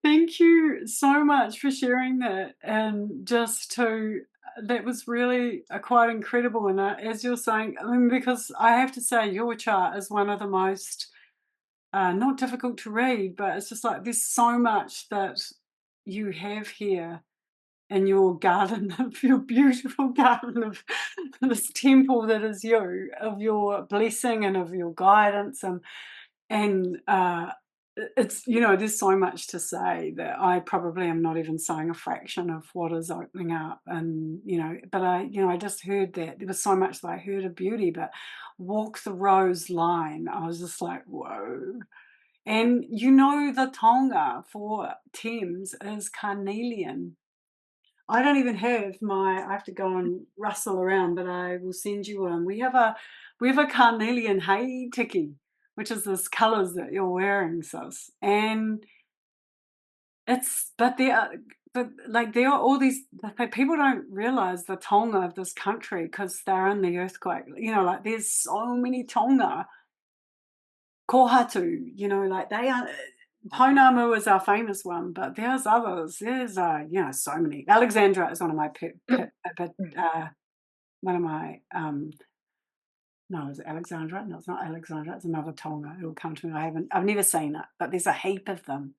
Thank you so much for sharing that, and that was really quite incredible. And as you're saying, I mean, because I have to say your chart is one of the most not difficult to read, but it's just like there's so much that you have here in your garden, of your beautiful garden of this temple that is you, of your blessing and of your guidance, and it's, there's so much to say that I probably am not even saying a fraction of what is opening up. And but I just heard that there was so much that I heard of beauty, but walk the rose line, I was just like, whoa. And the tonga for Thames is carnelian. I don't even have I have to go and rustle around, but I will send you one. We have a carnelian hay tiki, which is this colours that you're wearing, sis. And there are all these, like, people don't realise the tonga of this country because they're in the earthquake. Like, there's so many tonga. Kohatu, like they are. Pounamu is our famous one, but there's others. There's so many. Alexandra is one of my one of my no, is it Alexandra? No, it's not Alexandra. It's another Tonga. It will come to me. I've never seen it, but there's a heap of them.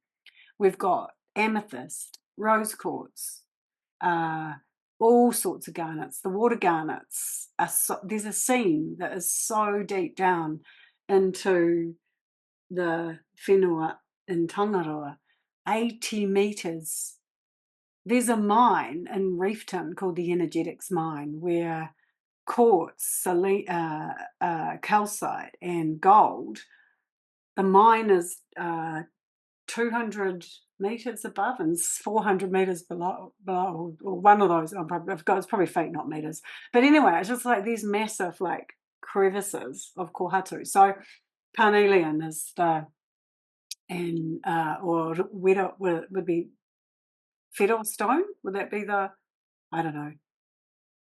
We've got amethyst, rose quartz, all sorts of garnets. The water garnets there's a seam that is so deep down into the whenua in Tangaroa, 80 metres. There's a mine in Reefton called the Energetics Mine where quartz, calcite and gold, the mine is 200 metres above and 400 metres below, or one of those. It's probably fake, not metres. But anyway, it's just like these massive like crevices of kohatu. So carnelian is or weta would be fiddle stone. Would that be I don't know.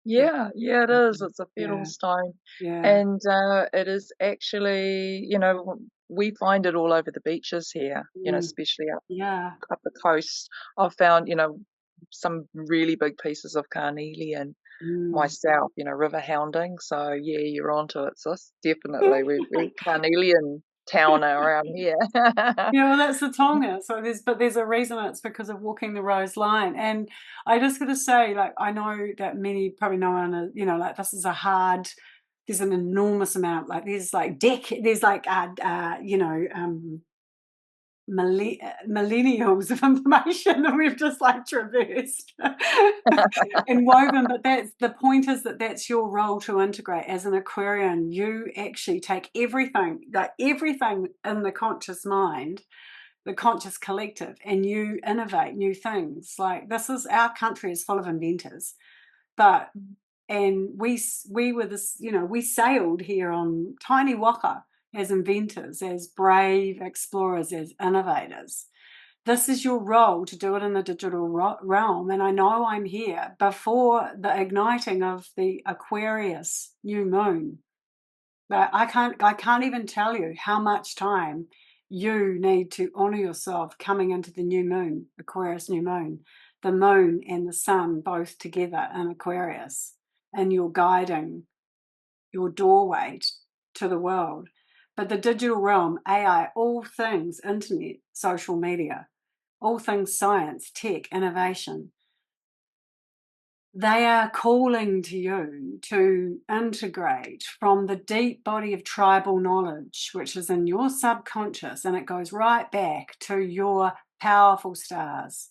Yeah, yeah, it is. It's a fiddle Yeah, stone. yeah. And it is actually, we find it all over the beaches here, Mm, especially yeah. up the coast. I've found, some really big pieces of carnelian Mm. myself, river hounding. So yeah, you're onto it, sis. Definitely. We're carnelian town around here. Yeah, well, that's the Tonga. So there's a reason. It's because of walking the rose line. And I just got to say, like, I know that many probably know, like, this is there's an enormous amount, like, there's like millennials of information that we've just like traversed and woven. But that's the point, is that's your role to integrate as an Aquarian. You actually take everything, like everything in the conscious mind, the conscious collective, and you innovate new things. Like, our country is full of inventors, but And we were this, we sailed here on tiny Waka as inventors, as brave explorers, as innovators. This is your role to do it in the digital realm. And I know I'm here before the igniting of the Aquarius new moon. But I can't even tell you how much time you need to honor yourself coming into the new moon, Aquarius new moon, the moon and the sun both together in Aquarius, and you're guiding your doorway to the world. But the digital realm, AI, all things internet, social media, all things science, tech, innovation, they are calling to you to integrate from the deep body of tribal knowledge, which is in your subconscious, and it goes right back to your powerful stars,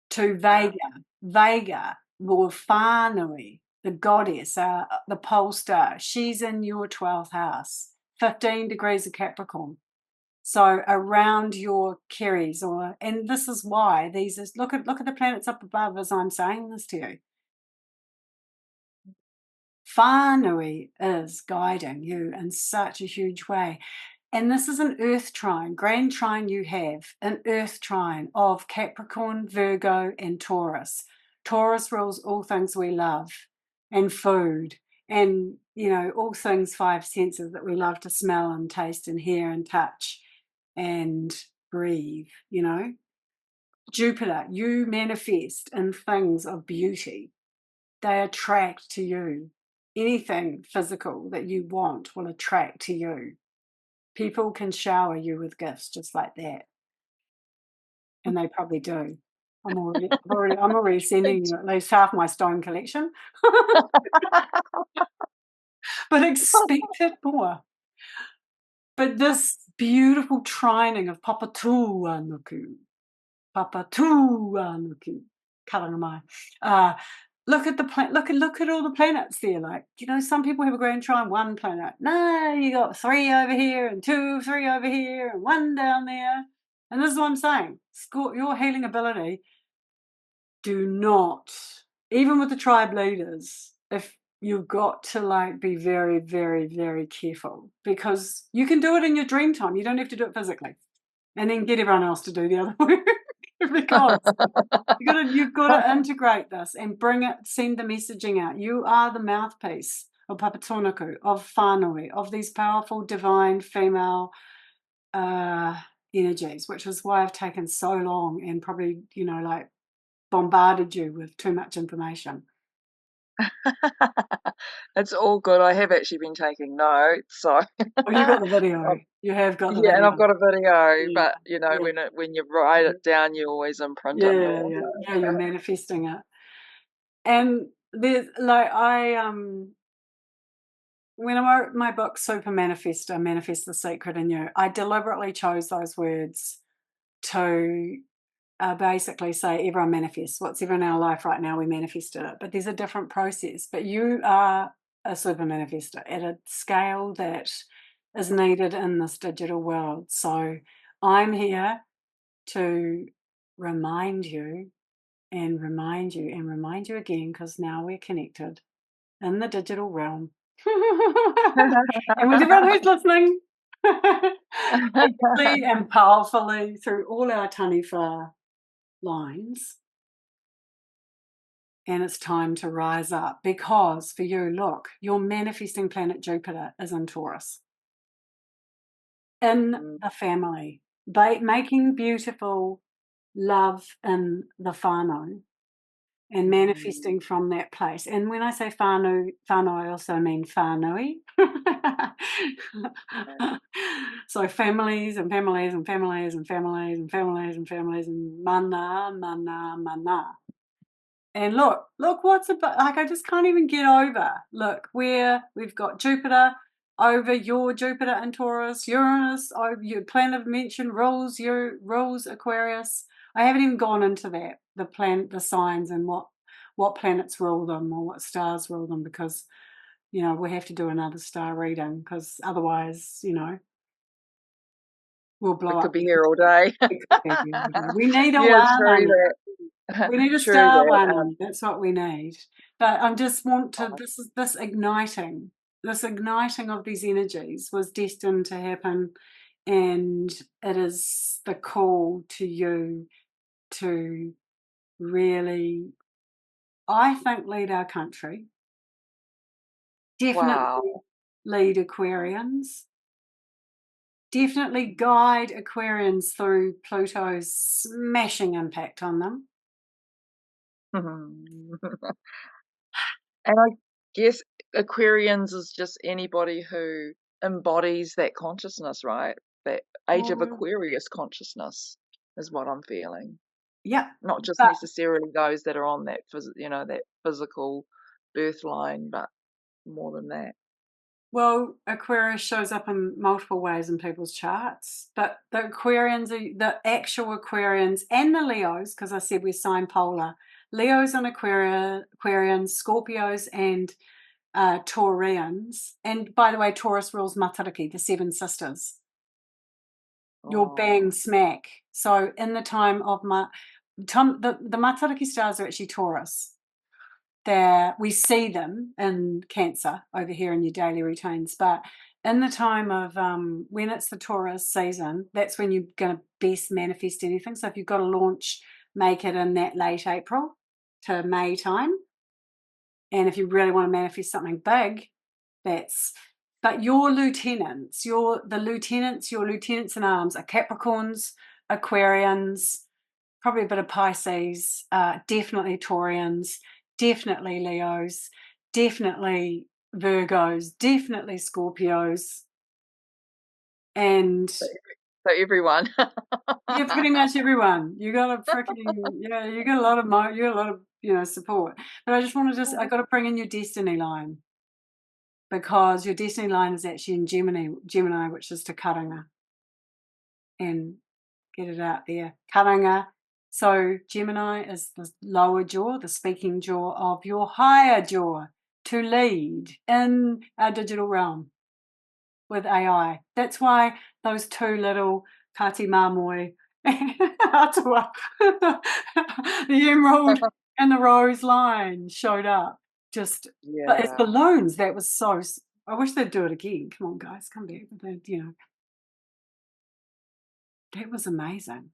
to Vega. Vega, or Whānui, the goddess, the pole star. She's in your 12th house, 15 degrees of Capricorn. So around your Keres, and this is why these is look at the planets up above as I'm saying this to you. Whānui is guiding you in such a huge way. And this is an earth trine, grand trine you have, an earth trine of Capricorn, Virgo, and Taurus. Taurus rules all things we love, and food, and, all things five senses that we love to smell and taste and hear and touch and breathe, Jupiter, you manifest in things of beauty. They attract to you. Anything physical that you want will attract to you. People can shower you with gifts just like that. And they probably do. I'm already sending you at least half my stone collection. But expect it more. But this beautiful trining of Papatuanuku, Karangamai. Look at the look at all the planets there. Like, some people have a grand trine, one planet. No, you got 3 over here and 2, 3 over here and 1 down there. And this is what I'm saying. Your healing ability, do not, even with the tribe leaders, if you've got to be very, very, very careful, because you can do it in your dream time. You don't have to do it physically. And then get everyone else to do the other work. Because you've got to integrate this and send the messaging out. You are the mouthpiece of Papatūānuku, of Whānui, of these powerful divine female energies, which is why I've taken so long and probably, bombarded you with too much information. It's all good. I have actually been taking notes, so. Oh, you got the video. You have got the Yeah, video. and I've got a video, Yeah, but yeah. when you write it down, you always imprint it more. Yeah, you're manifesting it. And there's when I wrote my book SuperManifestor, Manifest the Secret in You, I deliberately chose those words to basically say everyone manifests. What's ever in our life right now, we manifested it. But there's a different process. But you are a super manifestor at a scale that is needed in this digital world. So I'm here to remind you and remind you and remind you again, because now we're connected in the digital realm. And with everyone who's listening, deeply and powerfully through all our taniwha lines. And it's time to rise up, because for you, look, your manifesting planet Jupiter is in Taurus, in the family, making beautiful love in the whānau and manifesting from that place. And when I say whānau, I also mean whānui. So families and families and families and families and families and families and mana, mana, mana. And look what's about, I just can't even get over. Look, we've got Jupiter over your Jupiter in Taurus, Uranus over your planet of mention rules Aquarius. I haven't even gone into that, the signs and what planets rule them or what stars rule them, because we have to do another star reading, because otherwise we'll blow We up. could be here all day. We need a Yeah, true wānanga. that. We need a True star that. one. That's what we need. But I just want to. Oh, This igniting. This igniting of these energies was destined to happen, and it is the call to you to really, I think, lead our country. wow. Definitely lead Aquarians. Definitely guide Aquarians through Pluto's smashing impact on them. And I guess Aquarians is just anybody who embodies that consciousness, right? That age of Well, Aquarius consciousness is what I'm feeling. yeah, Not just but necessarily those that are on that, that physical birth line, but more than that. well, Aquarius shows up in multiple ways in people's charts. But the Aquarians, the actual Aquarians, and the Leos, because I said we're sign polar. Leos and Aquarians, Scorpios and Taurians. And by the way, Taurus rules Matariki, the Seven Sisters. You're bang Oh, smack. So in the time of the Matariki stars are actually Taurus. We see them in Cancer over here in your daily routines, but in the time of when it's the Taurus season, that's when you're going to best manifest anything. So if you've got a launch, make it in that late April to May time. And if you really want to manifest something big, but your lieutenants, your lieutenants in arms are Capricorns, Aquarians, probably a bit of Pisces, definitely Taurians, definitely Leos, definitely Virgos, definitely Scorpios, and so everyone. yeah, pretty much everyone. You got a freaking you got a lot of you got a lot of support. But I just want to I got to bring in your destiny line, because your destiny line is actually in Gemini, which is to karanga, and get it out there. Karanga. So Gemini is the lower jaw, the speaking jaw of your higher jaw, to lead in our digital realm with AI. That's why those two little Kati Māmoe atua, the emerald and the rose line showed up. But it's Yeah, balloons. That was so. I wish they'd do it again. Come on, guys, come back. But that was amazing.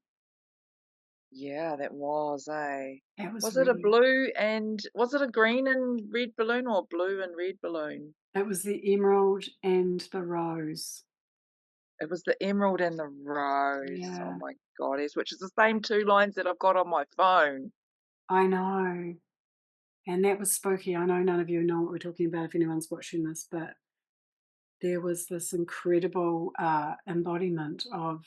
yeah, that was, eh? That was Was it a really. blue and was it a green and red balloon or blue and red balloon? It was the emerald and the rose. It was the emerald and the rose. Oh Yeah, my God, yes, which is the same two lines that I've got on my phone. I know. And that was spooky. I know none of you know what we're talking about if anyone's watching this, but there was this incredible embodiment of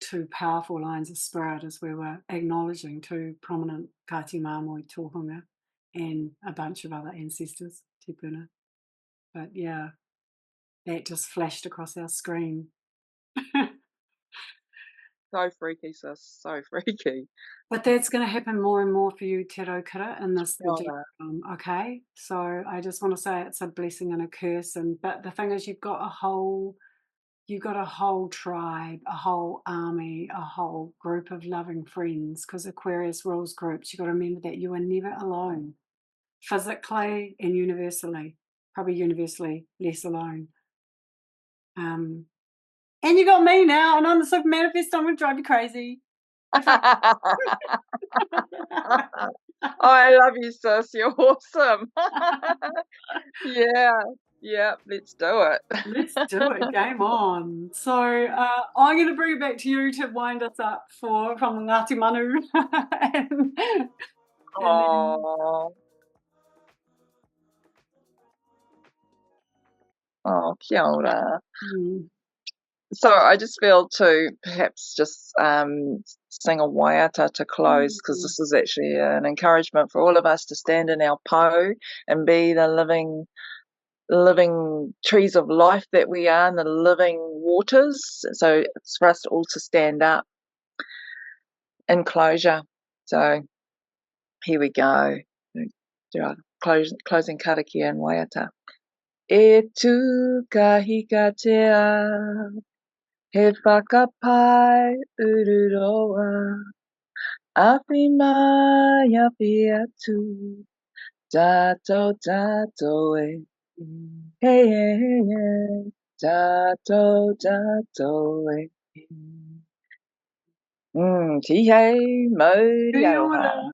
two powerful lines of spirit as we were acknowledging two prominent Kati Māmoe tohunga and a bunch of other ancestors, tipuna. But yeah, that just flashed across our screen. So freaky, sis. So freaky. But that's going to happen more and more for you, Te Raukura, in this Oh, digital realm, okay? So I just want to say it's a blessing and a curse. But the thing is, you've got a whole tribe, a whole army, a whole group of loving friends, because Aquarius rules groups. You've got to remember that you are never alone, physically and universally, probably universally less alone. And you got me now, and I'm the SuperManifestor. I'm going to drive you crazy. Oh, I love you, sis. You're awesome. Yeah, yeah, let's do it. Let's do it. Game on. So I'm going to bring it back to you to wind us up from Ngāti Manu. and then Oh, oh, kia ora. So I just feel to perhaps just sing a waiata to close, because this is actually an encouragement for all of us to stand in our po and be the living trees of life that we are, and the living waters. So it's for us all to stand up in closure. So here we go. Do our closing karakia and waiata. E tū kahikatea, he whakapai ururoa, Api mai, api atu, tato, tato, e. Hey, hey, hey, tato, tato, e. Chị hay mới đi Kia ao ora. hả?